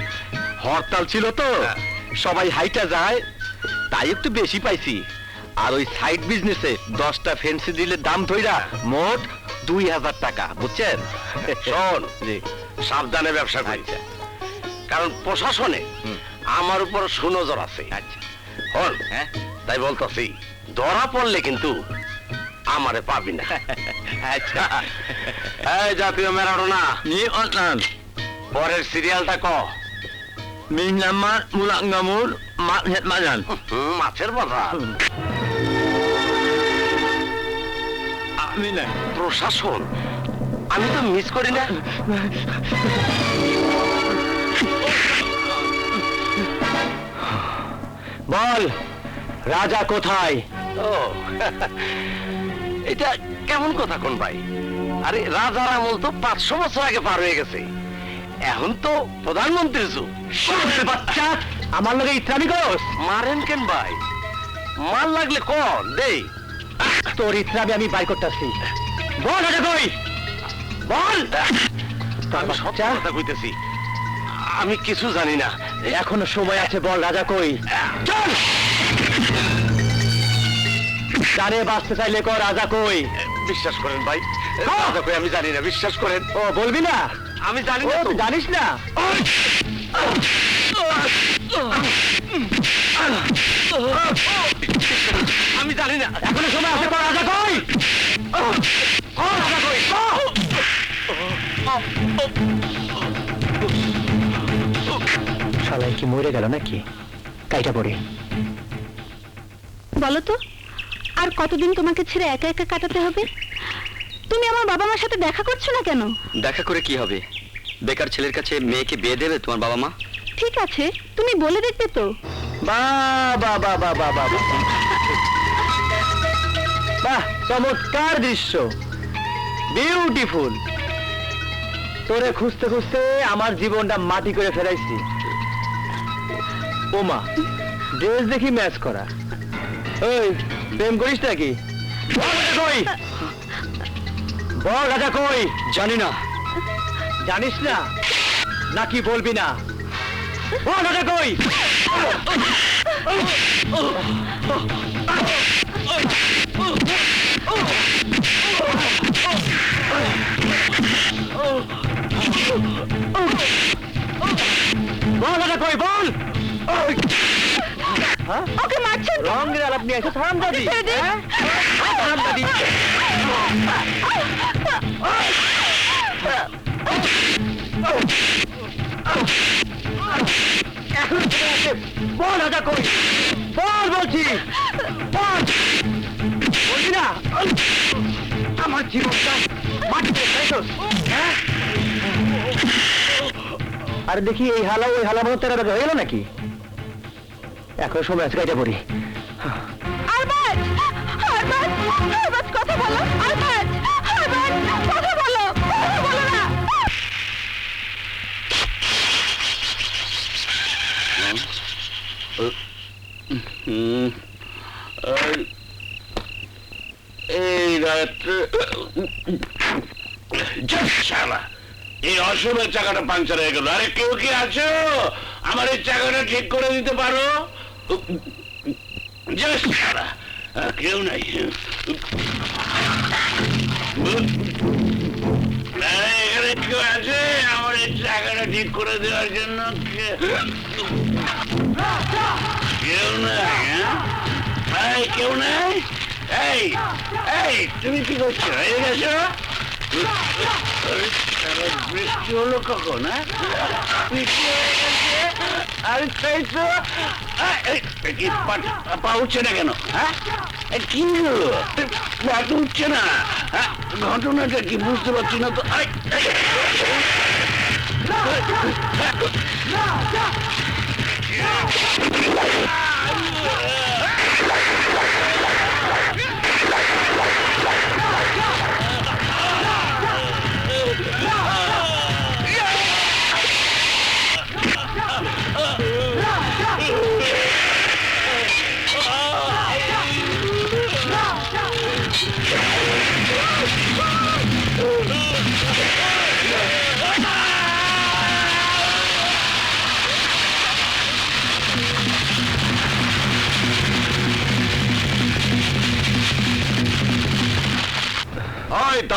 হরতাল ছিল তো, সবাই হাইটা যায়, তাই একটু বেশি পাইছি। আর ওই সাইড বিজনেসে 10টা ফেন্সি দিলে দাম ধইরা মোট 2000 টাকা, বুঝছেন? শোন, জি। সাবধানে ব্যবসা করিস, কারণ প্রশাসনে আমার উপর সুনজর আছে। আচ্ছা। হল, হ্যাঁ, তাই বলতাছি, ধরা পড়লে কিন্তু আমারে পাবি না। আচ্ছা। এই জাতীয় ম্যারাডোনা, পরের সিরিয়ালটা ক। মিনামার মুলাঙ্গামুর মাজান। মাছের বাজার। আমি না প্রশাসন, আমি তো মিস করি না। বল, রাজা কোথায়? ও, এটা কেমন কথা কোন ভাই? আরে রাজার আমল তো 500 বছর আগে পার হয়ে গেছে, এখন তো প্রধানমন্ত্রীর যুগ। বাচ্চা, আমার লগে ইসলামী করস? মারেন কেন ভাই? মার লাগলে কোন দেই? তোর ইসলামী আমি বাই করতেছি। বল রাজা কই? বল। আমি সত্য কথা কইতেছি, আমি কিছু জানি না। এখনো সময় আছে, বল রাজা কই? চল, জানে বাঁচতে চাইলে কর, রাজা কই? বিশ্বাস করেন ভাই, রাজা কই আমি জানি না, বিশ্বাস করেন। ও বলবি না? আমি জানি ও না। তুই জানিস না? আমি জানি না। এখনো সময় আছে, কর, রাজা কই? রাজা কই? শালাই কি মরে গেল নাকি? কাইটা পড়ে। বলো তো, আর কতদিন তোমাকে ছেড়ে একা একা কাটাতে হবে? তুমি আমার বাবা মার সাথে দেখা করছো না কেন? দেখা করে কি হবে? বেকার ছেলের কাছে মেয়েকে বিয়ে দেবে তোমার বাবা মা? ঠিক আছে, তুমি বলে দেখবে তো। বাহ, চমৎকার দৃশ্য, বিউটিফুল। তোরে খুঁজতে খুঁজতে আমার জীবনটা মাটি করে ফেলাইছি। ওমা, ড্রেস দেখি ম্যাচ করা। ওই, প্রেম করিস নাকি? কই বল, রাজা কই? জানি না। জানিস না নাকি বলবি না? বল রাজা কই? বল রাজা কই? বল। ওকে মারছেন? রঙের আলাপ নিয়ে এসে থাম দাদি। থাম দাদি। বল রাজা কই? বল বলছি, বল। বলছি না আমার জীবনটা মাটিতে ফেলছস, হ্যাঁ? আর দেখি এই হালা ওই হালা মতো তেরা হয়ে গেল নাকি? এখন সময় আছে, কাইটা পড়ি। আরবাজ, আরবাজ, আরবাজ কথা বলো। আরবাজ, আরবাজ কথা বলো, কথা বলো না। এই রাত্রে শালা, এই অসময়ের চাকাটা পাংচার হয়ে গেল। আরে কেউ কি আছো? আমার এই চাকাটা ঠিক করে দিতে পারো? শালা, কেউ নাই। এখানে কেউ আছে আমার এই চাকাটা ঠিক করে দেওয়ার জন্য? কেউ নাই? হ্যাঁ, কেউ নাই? এই এই, তুমি কি করছো? এই গেছো? বৃষ্টি হলো কখন? বৃষ্টি হয়ে গেছে। আরে চাইছো কি পা উঠছে না কেন? হ্যাঁ, কি হলো? পা তো উঠছে না। হ্যাঁ, ঘটনাটা কি বুঝতে পারছি না তো।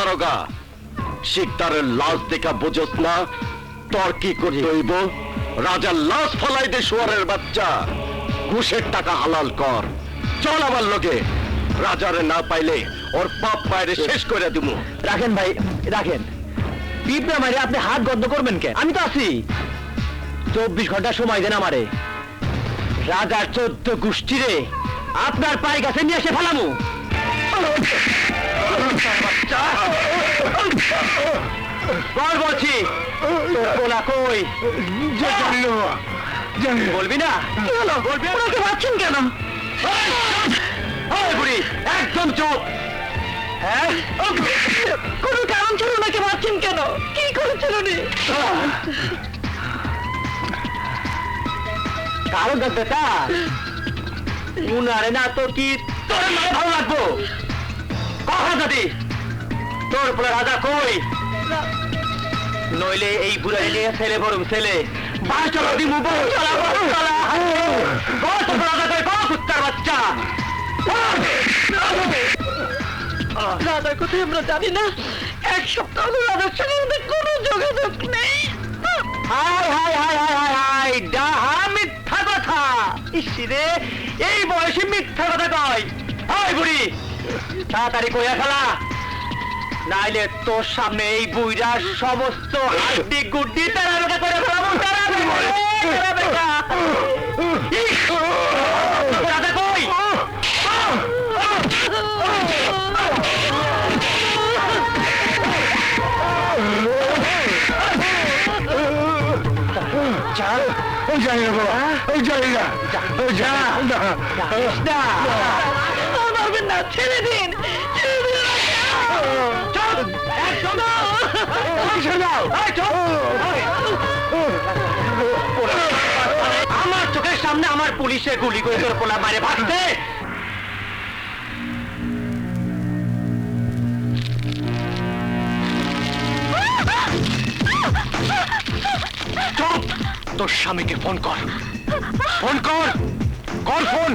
দারোগা, শিকদারের লাশ দেখা বুঝোস না তোর কি করতে হইব? রাজার লাশ ফলাই দে শুয়ারের বাচ্চা, ঘুষের টাকা হালাল কর। চল আমার লগে, রাজারে না পাইলে ওর পাপ পায়রে শেষ করে দিমু। রাখেন ভাই, রাখেন। পিঁপড়া মারে আপনি হাত গদ্ধ করবেন কেন? আমি তো আছি। 24 ঘন্টা সময় দেন আমারে। রাজার 14 গোষ্ঠীরে আপনার পায়ের কাছে নিয়ে এসে ফেলামু। বল বলছি, তোর পোলা কই? বলবি না? কি হলো? বলবি? ওনাকে ভাবছেন কেন? ওই বুড়ি, একদম চুপ। হ্যাঁ, কোনো কারণ ছিল ওনাকে ভাবছেন কেন? কি করেছিল উনি? কারণ বেটা, উনারে না তো কি তোর মানে ভালো লাগবো? কথা যদি তোর পোলা রাজা কই, নইলে এই বুড়া নিয়ে ছেলে বরং ছেলে বাস চলো দিমু। কুত্তার বাচ্চা রাজার কোথায় আমরা জানি না। 1 সপ্তাহ হলো রাজার সঙ্গে আমাদের কোনো যোগাযোগ নেই। হাই হাই হাই হাই হাই হাই, ডাহা মিথ্যা কথা। ইসিরে, এই বয়সে মিথ্যা কথা কয়? হাই বুড়ি, তাড়াতাড়ি কইয়া ফেলা, নাইলে তোর সামনে এই বুইড়ার সমস্ত হাড্ডি গুড্ডি তারা বেটা করে ফেলাবো। রাজা কই? জানি না বাবা, জানি না। মারবেন না, ছেড়ে দিন, ছেড়ে দিন। আমার চোখের সামনে আমার পুলিশে গুলি করে তোর পোলা মারে ভাগতে। চুপ, তোর স্বামীকে ফোন কর, ফোন কর, কর ফোন।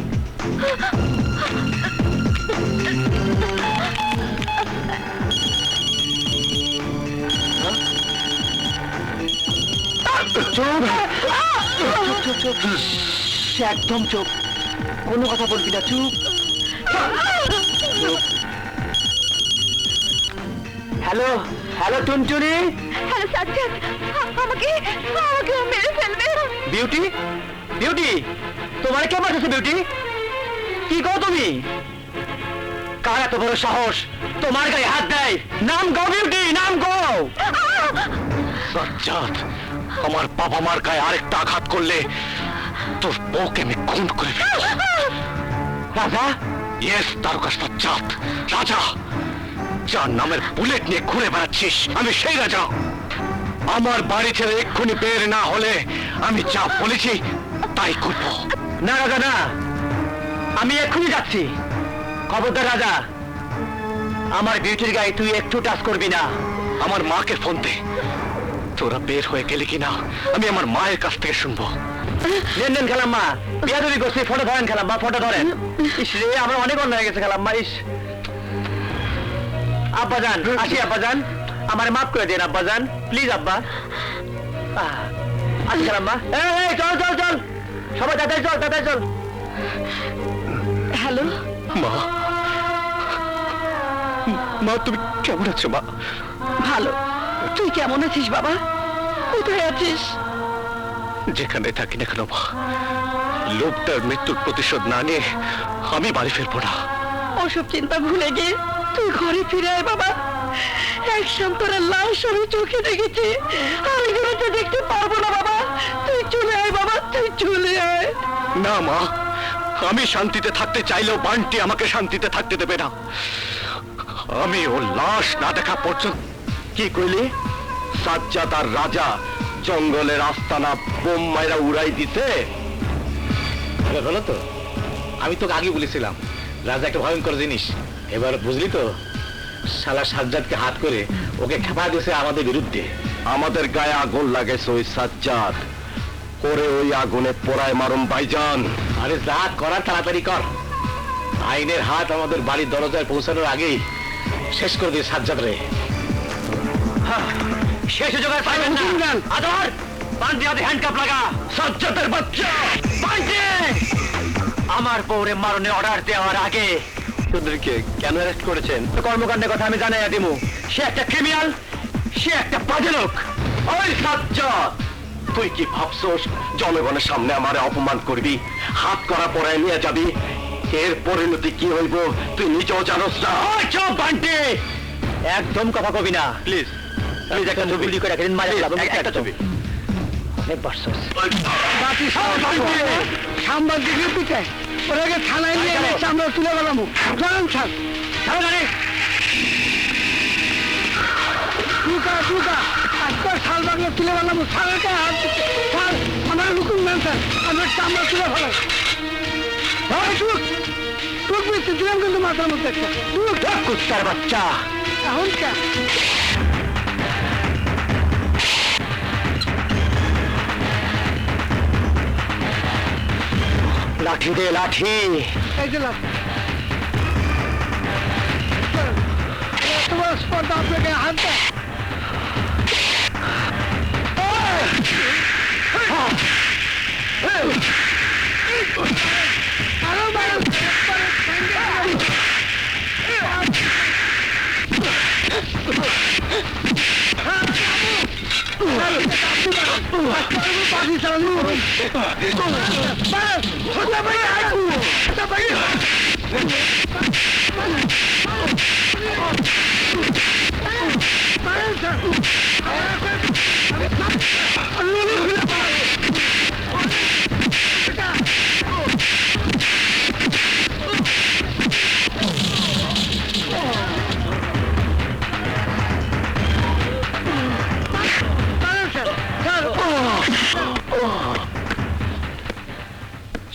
একদম চুপ, কোনো কথা বলবি না, চুপ। হ্যালো হ্যালো টুনটুনি। হ্যালো সাজ্জাদ, আমাকে মেরে ফেলবে। বিউটি, বিউটি, তোমার কে মারতেছে? বিউটি, কি কও তুমি? কার এত বড় সাহস তোমার গায়ে হাত দেয়? নাম গাও বিউটি, নাম গাও। সাজ্জাদ, আমার বাবা মার গায়ে আরেকটা আঘাত করলে তোর বউকে আমি খুন করে ফেলব। রাজা? ইয়েস, তারকা সাজ্জাদ, রাজা। যার নামের বুলেট নিয়ে ঘুরে বেড়াচ্ছিস, আমি সেই রাজা। আমার বাড়ি ছেড়ে এক্ষুনি বের না হলে আমি যা বলেছি তাই করব। না রাজা না, আমি এক্ষুনি যাচ্ছি। খবরদার রাজা, আমার বিউটির গায়ে তুই একটু টাচ করবি না। আমার মাকে ফোন দে, তোরা বের হয়ে গেলে কিনা আমি আমার মায়ের কাছ থেকে শুনবো। নেন নেন খেলাম্মা, বিয়াদবি করছি, ফটো ধরেন খেলাম্মা, ফটো ধরেন। ইস রে, আমার অনেক অন্য হয়ে গেছে খেলাম্মা। ইস, আব্বা যান, আসি আব্বা যান, আমার মাফ করে দিন আব্বা যান, প্লিজ আব্বা। আসি খেলাম্মা। এই চল চল চল, সবাই তাড়াতাড়ি চল, তাড়াতাড়ি চল। হ্যালো, মা, মা তুমি কেমন আছো মা? ভালো। তুই কেমন আছিস বাবা? কোথায় আছিস? যেখানে থাকি না কেন মা, লোকটার মৃত্যুর প্রতিশোধ না নিয়ে আমি বাড়ি ফিরবো না। ওসব চিন্তা ভুলে গিয়ে তুই ঘরে ফিরে আয় বাবা। এক সন্তানের লাশ আমি চোখে দেখেছি, আমি ঘরে দেখতে পারবো না বাবা। তুই চলে আয় বাবা, তুই চলে আয়। না মা, আমি শান্তিতে থাকতে চাইলেও বান্টি আমাকে শান্তিতে থাকতে দেবে না। আমি ওর লাশ না দেখা পর্যন্ত। কি কইলি? সাজ্জাদ আর রাজা জঙ্গলের আস্তানা বোম মাইরা উড়াই দিতে হলো তো? আমি তোকে আগে বলেছিলাম রাজা একটা ভয়ঙ্কর জিনিস। এবার বুঝলি তো? শালা সাজ্জাদকে হাত করে ওকে খেপা দিয়েছে আমাদের বিরুদ্ধে। আমাদের গায়ে আগুন লাগাইছে ওই সাজ্জাদ, ওরে ওই আগুনে পোড়ায় মারুম ভাইজান। আরে যা করার তাড়াতাড়ি কর, আইনের হাত আমাদের বাড়ির দরজায় পৌঁছানোর আগেই শেষ করে দিয়ে সাজ্জাদ রে। সে সুযোগ আর পাইবেন না। আদর বান্টি হাতে হ্যান্ডকাপ লাগা। সাজ্জাদের বাচ্চা বান্টি আমার বউরে মারণের অর্ডার দেওয়ার আগে চৌধুরীকে কেন অ্যারেস্ট করেছেন? কর্মকাণ্ডের কথা আমি জানাইয়া দিমু। সে একটা ক্রিমিনাল, সে একটা বাজে লোক। ওই সাজ্জাদ, তুই কি ভাবছোস জনগণের সামনে আমারে অপমান করবি, হাত করা পরায় নিয়ে যাবি? এর পরিণতি কি হইব তুই নিজেও জানোস না। ওই চুপ বান্টি, একদম কথা কবি না প্লিজ। প্লিজ একটা ছবি করে রাখেন, মাঝে একটা ছবি। বাকি সাংবাদিকের পিছায় ওরাকে থানায় নিয়ে গেছে, আমরা তুলে গেলাম। জানান স্যার, আজকাল শাল বাংলা তুলে গেলাম। স্যারের হাত স্যার আমার হুকুম নেন স্যার, আমরা চামড়া তুলে ফেলাই। দিলাম কিন্তু মাথার মধ্যে একটা কুত্তার বাচ্চা। এখন কে লাঠি দে লাঠি। এই যে লাভ এত বড় স্পর্ধা আপনাকে হাত দেয়। আরো মারো। পাখি চালানো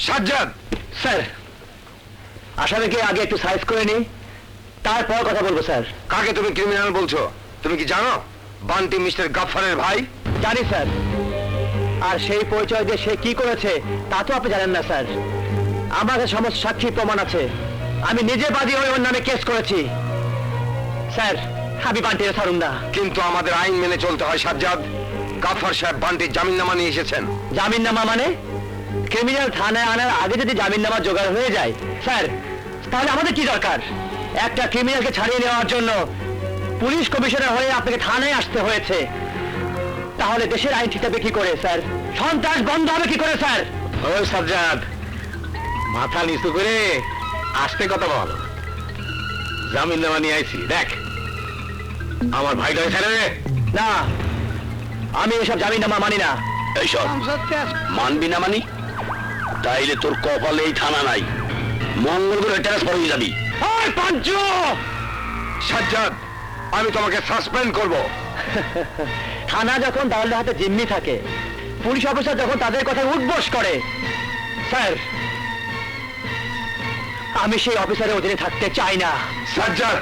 সাজ্জাদ, স্যার আসামিকে আগে একটু সাইজ করে নি, তারপর কথা বলবো স্যার। কাকে তুমি ক্রিমিনাল বলছো? তুমি কি জানো বান্টি মিস্টার গাফফারের ভাই? জানি স্যার, আর সেই পরিচয় দিয়ে সে কি করেছে তা তো আপনি জানেন না স্যার। আমার কাছে সমস্ত সাক্ষী প্রমাণ আছে, আমি নিজে বাদী হয়ে ওর নামে কেস করেছি। স্যার আমি বান্টিরে ছাড়ুন না। কিন্তু আমাদের আইন মেনে চলতে হয় সাজ্জাদ। গাফফার সাহেব বান্টির জামিননামা নিয়ে এসেছেন। জামিননামা মানে? ক্রিমিনাল থানায় আনার আগে যদি জামিননামা জোগাড় হয়ে যায় স্যার, তাহলে আমাদের কি দরকার? একটা ক্রিমিনালকে ছাড়িয়ে নেওয়ার জন্য পুলিশ কমিশনার হয়ে আপনাকে থানায় আসতে হয়েছে। তাহলে দেশের আইন ঠিক থাকবে কি করে স্যার? সন্ত্রাস বন্ধ হবে কি করে স্যার? ও সাজ্জাদ, মাথা নিচু করে আস্তে কথা বল। জামিন নামা নিয়ে আইছি, দেখ আমার ভাইটাকে ছেড়ে দে। না, আমি এসব জামিননামা মানি না। এইসব মানবি না মানি? তাইলে তোর কপালে এই থানা নাই, মঙ্গল করে ট্রান্সফার হয়ে যাবি। সাজ্জাদ, আমি তোমাকে সাসপেন্ড করব। থানা যখন দালালের হাতে জিম্মি থাকে, পুলিশ অফিসার যখন তাদের কথা উঠবোস করে, স্যার আমি সেই অফিসারের অধীনে থাকতে চাই না। Sajjad,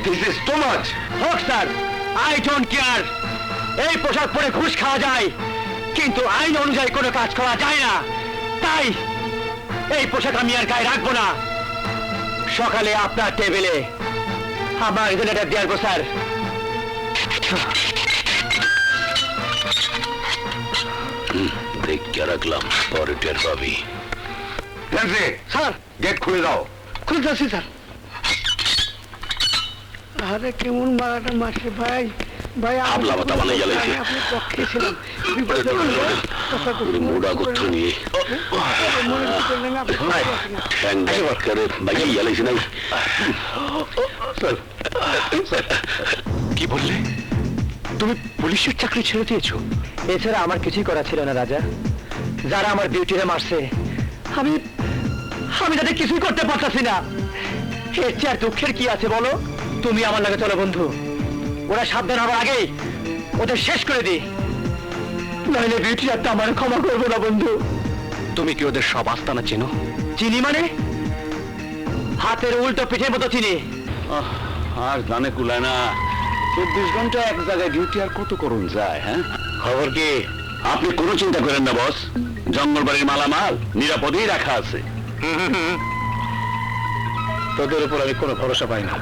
this is too much. হোক স্যার, আই ডোন্ট কেয়ার। এই পোশাক পরে ঘুষ খাওয়া যায়, কিন্তু আইন অনুযায়ী কোনো কাজ করা যায় না। তাই এই পোশাক আমি আর গায়ে রাখবো না। সকালে আপনার টেবিলে আমার লেটার দিয়ে আসবো স্যার। দেখে রাখলাম, পরে টের পাবি। স্যার, গেট খুলে দাও। খুলতেছি স্যার। আরে কেমন মারাটা মাসে ভাই, ভাই আবলা বাতা বানাই জ্বালাইছে। আপনি পক্ষে ছিলেন, মুড়া গোত্র নিয়ে কি বললে? তুমি পুলিশের চাকরি ছেড়ে দিয়েছো? এছাড়া আমার কিছুই করা ছিল না রাজা। যারা আমার ডিউটিতে মারছে, আমি তাদের কিছুই করতে পারতাছি না। এর চেয়ে আর দুঃখের কি আছে বলো? তুমি আমার লাগে চলো বন্ধু, ওরা সাবধান হওয়ার আগেই ওদের শেষ করে দিই, নইলে বিউটি একটা আমার ক্ষমা করবো না বন্ধু। তুমি কি ওদের সব আস্তানা চেনো? চিনি মানে? হাতের উল্টো পিঠের মতো চিনি। আর জানে কুলায় না, 24 ঘন্টা এক জায়গায় ডিউটি আর কত করুন যায়? হ্যাঁ, খবর কি? আপনি কোনো চিন্তা করেন না বস, জঙ্গলবাড়ির মালামাল নিরাপদেই রাখা আছে। তোদের উপর আমি কোনো ভরসা পাই না।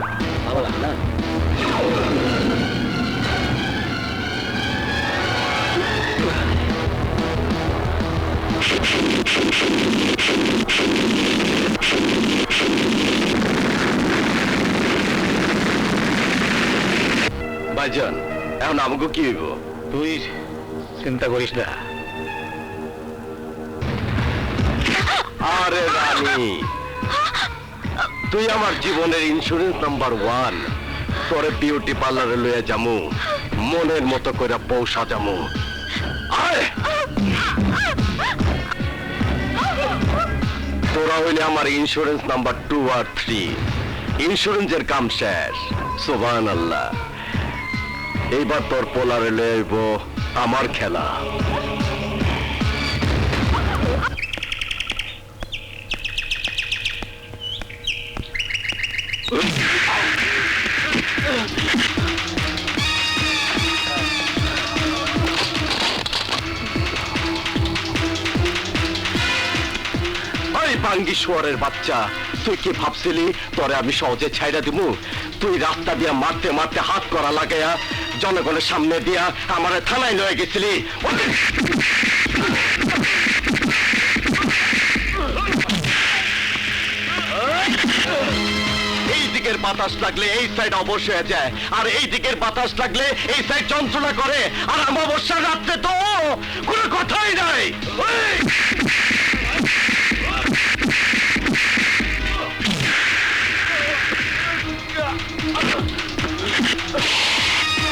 আমাকে কি হইব? তুই চিন্তা করিস না। আরে রানী, তুই আমার জীবনের ইন্স্যুরেন্স নাম্বার 1। তোরে বিউটি পার্লারে লইয়া যামু, মনের মতো করে বউ সাজামু। আয়, তোরা হইলে আমার ইন্স্যুরেন্স নাম্বার 2 আর 3। ইন্স্যুরেন্সের কাম শেষ। সুবহানাল্লাহ। এইবার তোর পোলারে লইয়া আইব আমার খেলা। বাঙ্গীশ্বরের বাচ্চা, তুই কি ভাবছিলি তোরে আমি সহজে ছাইড়া দিমু? তুই রাস্তা দিয়া মারতে মারতে হাত করা লাগাইয়া জনগণের সামনে দিয়া আমারে থানায় লয়ে গেছিলি। এই দিকের বাতাস লাগলে এই সাইড অবশ্য হয়ে যায়, আর এই দিকের বাতাস লাগলে এই সাইড যন্ত্রণা করে। আর অমাবস্যার রাত্রে তো কোনো কথাই নাই।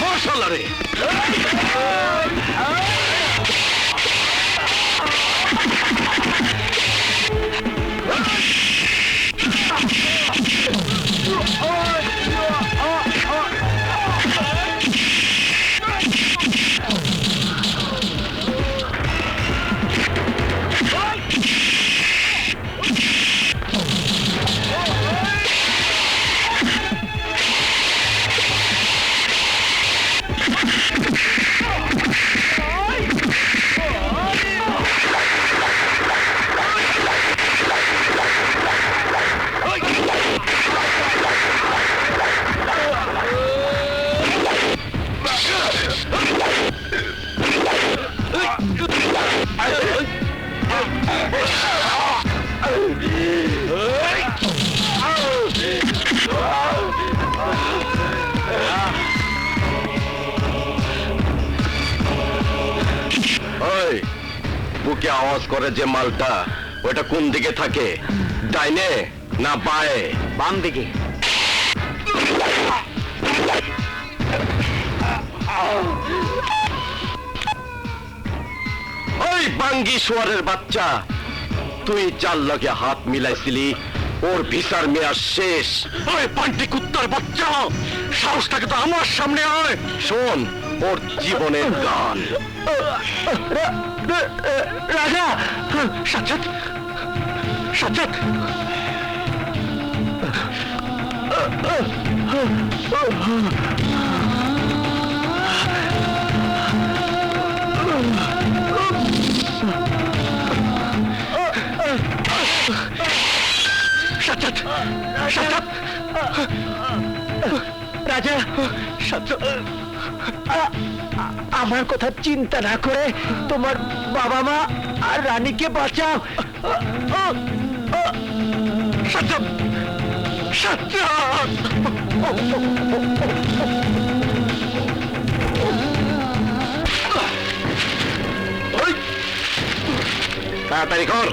মশালারে বুকে আওয়াজ করে যে মালটা, ওটা কোন দিকে থাকে? ডাইনে না বায়ে? বাম দিকে। ওই বাঙ্গীশ্বরের বাচ্চা, তুই যার লগে হাত মিলাইছিলি ওর ভিসার মেয়াদ শেষ। ওই পান্টি কুত্তার বাচ্চা, সাহসটাকে তো আমার সামনে আয়। শোন ওর জীবনের গান। রাজা, সাজ্জাদ, সাজ্জাদ, সাজ্জাদ, সাজ্জাদ, রাজা, আমার কথা চিন্তা না করে তোমার বাবা মা আর রানীকে বাঁচাও। সাজ্জাদ, সাজ্জাদ, তাড়াতাড়ি কর।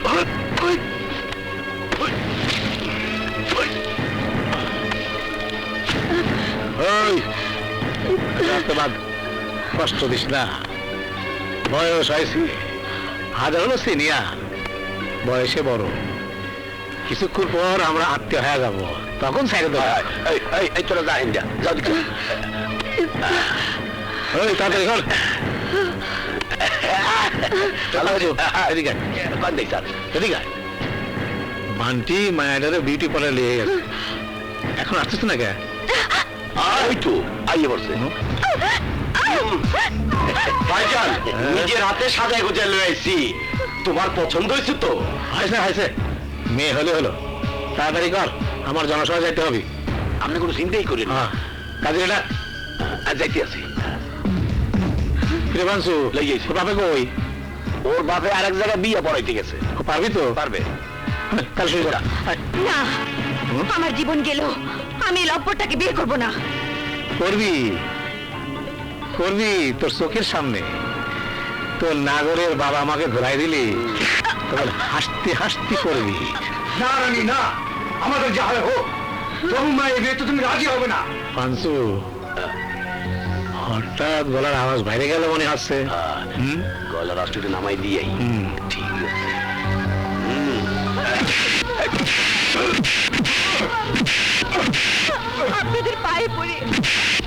কষ্ট দিস না, বয়স হয়েছে, হাজার হলো সিনিয়র, বয়সে বড়। কিছুক্ষণ পর আমরা আত্মীয় হয়ে যাবো, তখন সাইডে দেবো। তোরা যা ইন্ডিয়া যাও দেখি। তাড়াতাড়ি কর। বান্টি মায়াডারে বিউটি পার্লার নিয়ে গেছে, এখন আসছিস না কে? ওই তো আইয়ে বলছে ভাইজান, নিজের হাতে সাজায় গোজায় লয়ে আইছি। তোমার পছন্দ হয়েছে তো? হয়েছে হয়েছে, মেয়ে হলে হলো। তাড়াতাড়ি কর, আমার জনসভা যাইতে হবে। আপনি কোনো চিন্তাই করেন না। কাজে এটা যাইতে আছি। ফিরে বানছু লাগিয়েছি। বাপে কই? ওর বাপে আরেক জায়গায় বিয়ে পড়াইতে গেছে। পারবি তো? পারবে। কাল শুরু করা। না, আমার জীবন গেল, আমি লব্বরটাকে বিয়ে করব না। করবি? করবি তোর চোখের সামনে। তোর নাগরের বাবা আমাকে ধরাই দিলি, তখন হাসতে হাসতে করবি। না রানী না, আমাদের যা হয় হোক, তবু মা এই বিয়ে তো তুমি রাজি হবে না। পাঞ্চু, হঠাৎ গলার আওয়াজ বাইরে গেল মনে হচ্ছে। গলার রাষ্ট্রটা নামাই দিয়াই ঠিক আছে। আপনাদের পায়ে পড়ে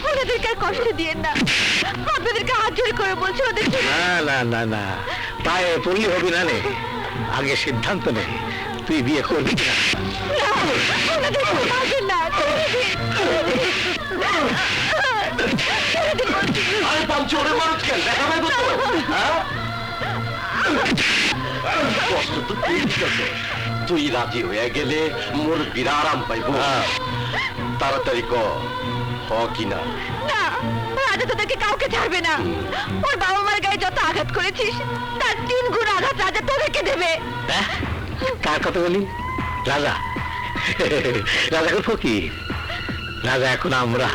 ওনাদেরকে আর কষ্ট দিয়েন না, আপনাদেরকে হাত জোড়ে করে বলছি ওদের না না না না, পায়ে পড়লি হবি না নে, আগে সিদ্ধান্ত নে তুই বিয়ে করবি না। ওনাদেরকে মারবেন না, আরে পাঞ্চু, ওরে মানুষ কেন দেখা পাইব তো? কষ্ট তো তুই দিতেছ, তুই রাজি হয়ে গেলে মোর বিরা আরাম পাইব। তাড়াতাড়ি ক হ কিনা। না, রাজা তোদেরকে কাউকে ছাড়বে না। ওর বাবা মার গায়ে যত আঘাত করেছিস তার 3 গুণ আঘাত রাজা তোদেরকে দেবে। কার কথা বলি? রাজা? রাজা এখন ফকির, রাজা এখন আমরা।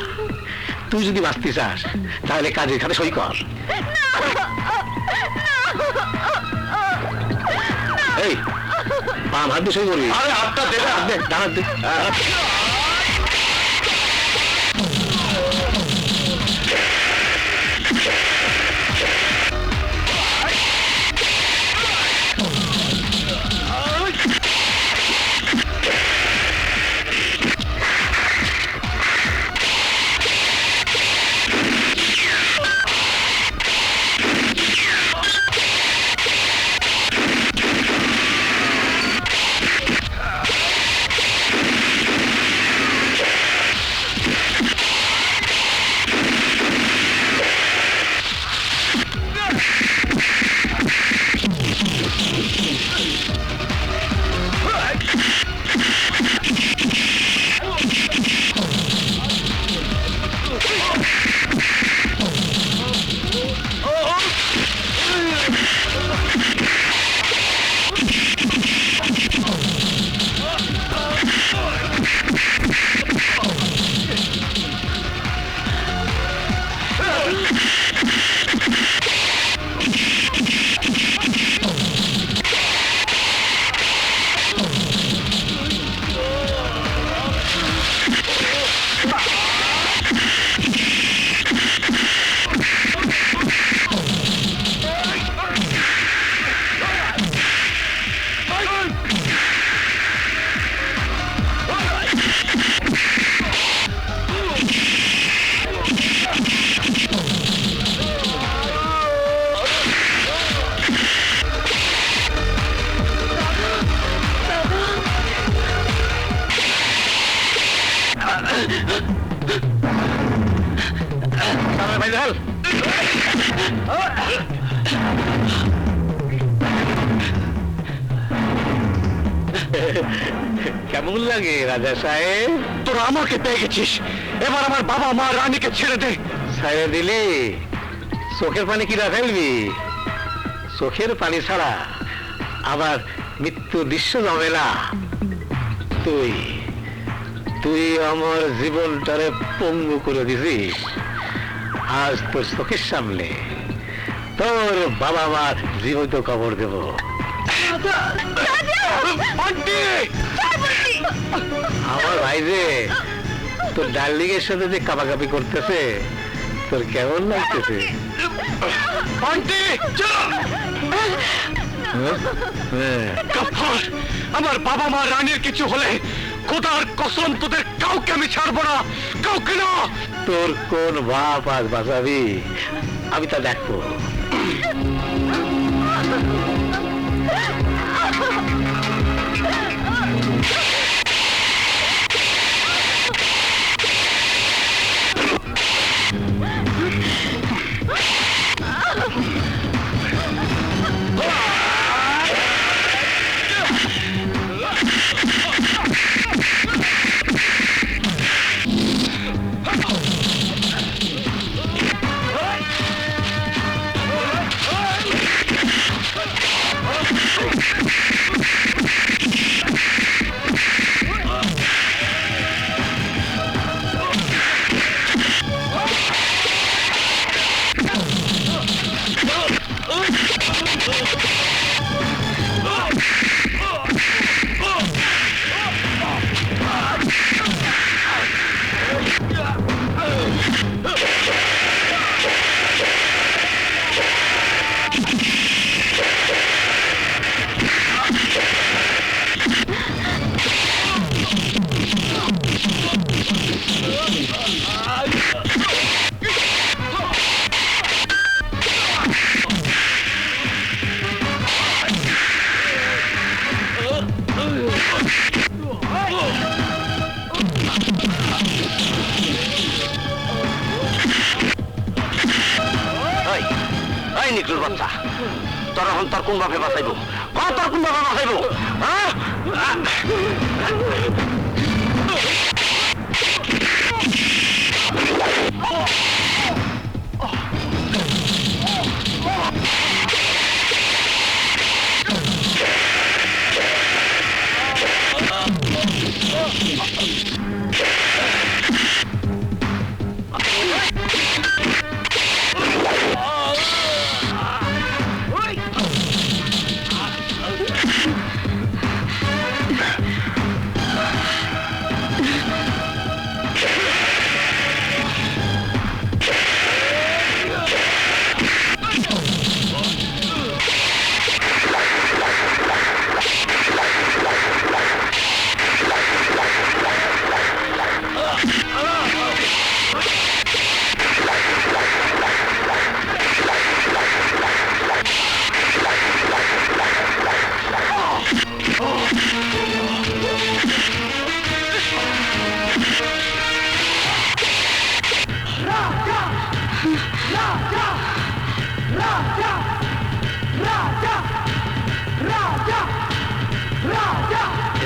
তুই যদি বাঁচতে চাস তাহলে কাজের খাতে সই কর। এই বাম হাত দিয়ে সই করবি। আরে হাতটা দে, হাত দে, ডান হাত দে। কেমন লাগে রাজা সাহেব? তোরা আমাকে পেয়ে গেছিস, এবার আমার বাবা মা রানীকে ছেড়ে দে। ছেড়ে দিলি চোখের পানি কিনা ফেলবি? চোখের পানি ছাড়া আবার মৃত্যু দৃশ্য যাবে না। তুই তুই আমার জীবনটারে পঙ্গু করে দিছিস, আজ তোর চোখের সামনে তোর বাবা মার জীবিত কবর দেব। আমার ভাই যে তোর ডার্লিং এর সাথে যে কাবাকাবি করতেছে, তোর কেমন লাগতেছে? আমার বাবা মা রানীর কিছু হলে খোদার কসম তোদের কাউকে আমি ছাড়বো না, কাউকে না। তোর কোন বাপ আজ বাঁচাবি আমি তা দেখবো। নিকলুর বাচ্চা, তোর এখন তোর কোন ভাবে বাঁচাইবো? তোর কোন ভাবে বাঁচাইবো?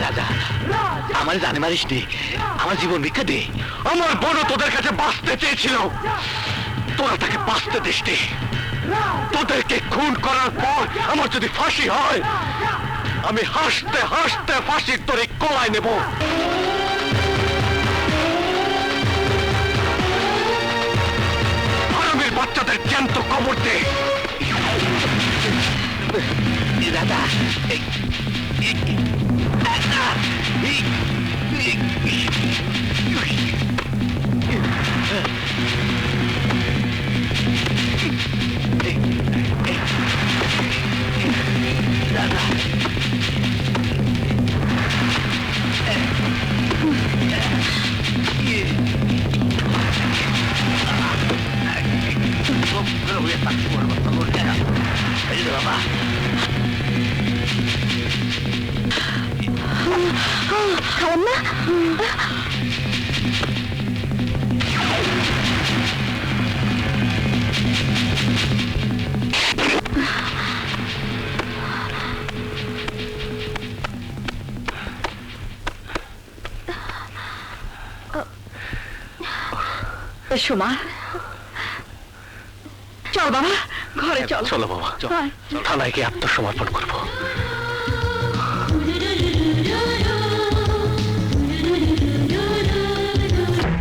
রাজা, আমার জানে মারিস নে, আমার জীবন ভিক্ষা দে। আমার বোনও তোদের কাছে বাঁচতে চেয়েছিল, তোরা তাকে বাঁচতে দিস নি। তোদেরকে খুন করার পর আমার যদি ফাঁসি হয়, আমি হাসতে হাসতে ফাঁসির দড়ি গলায় নেব। আরামের বাচ্চাদের জ্যান্ত কবর দে। রাজা, খালাম্মা, সোমা, চল বাবা, ঘরে চল। চলো বাবা, থানায় গিয়ে আত্মসমর্পণ করবো।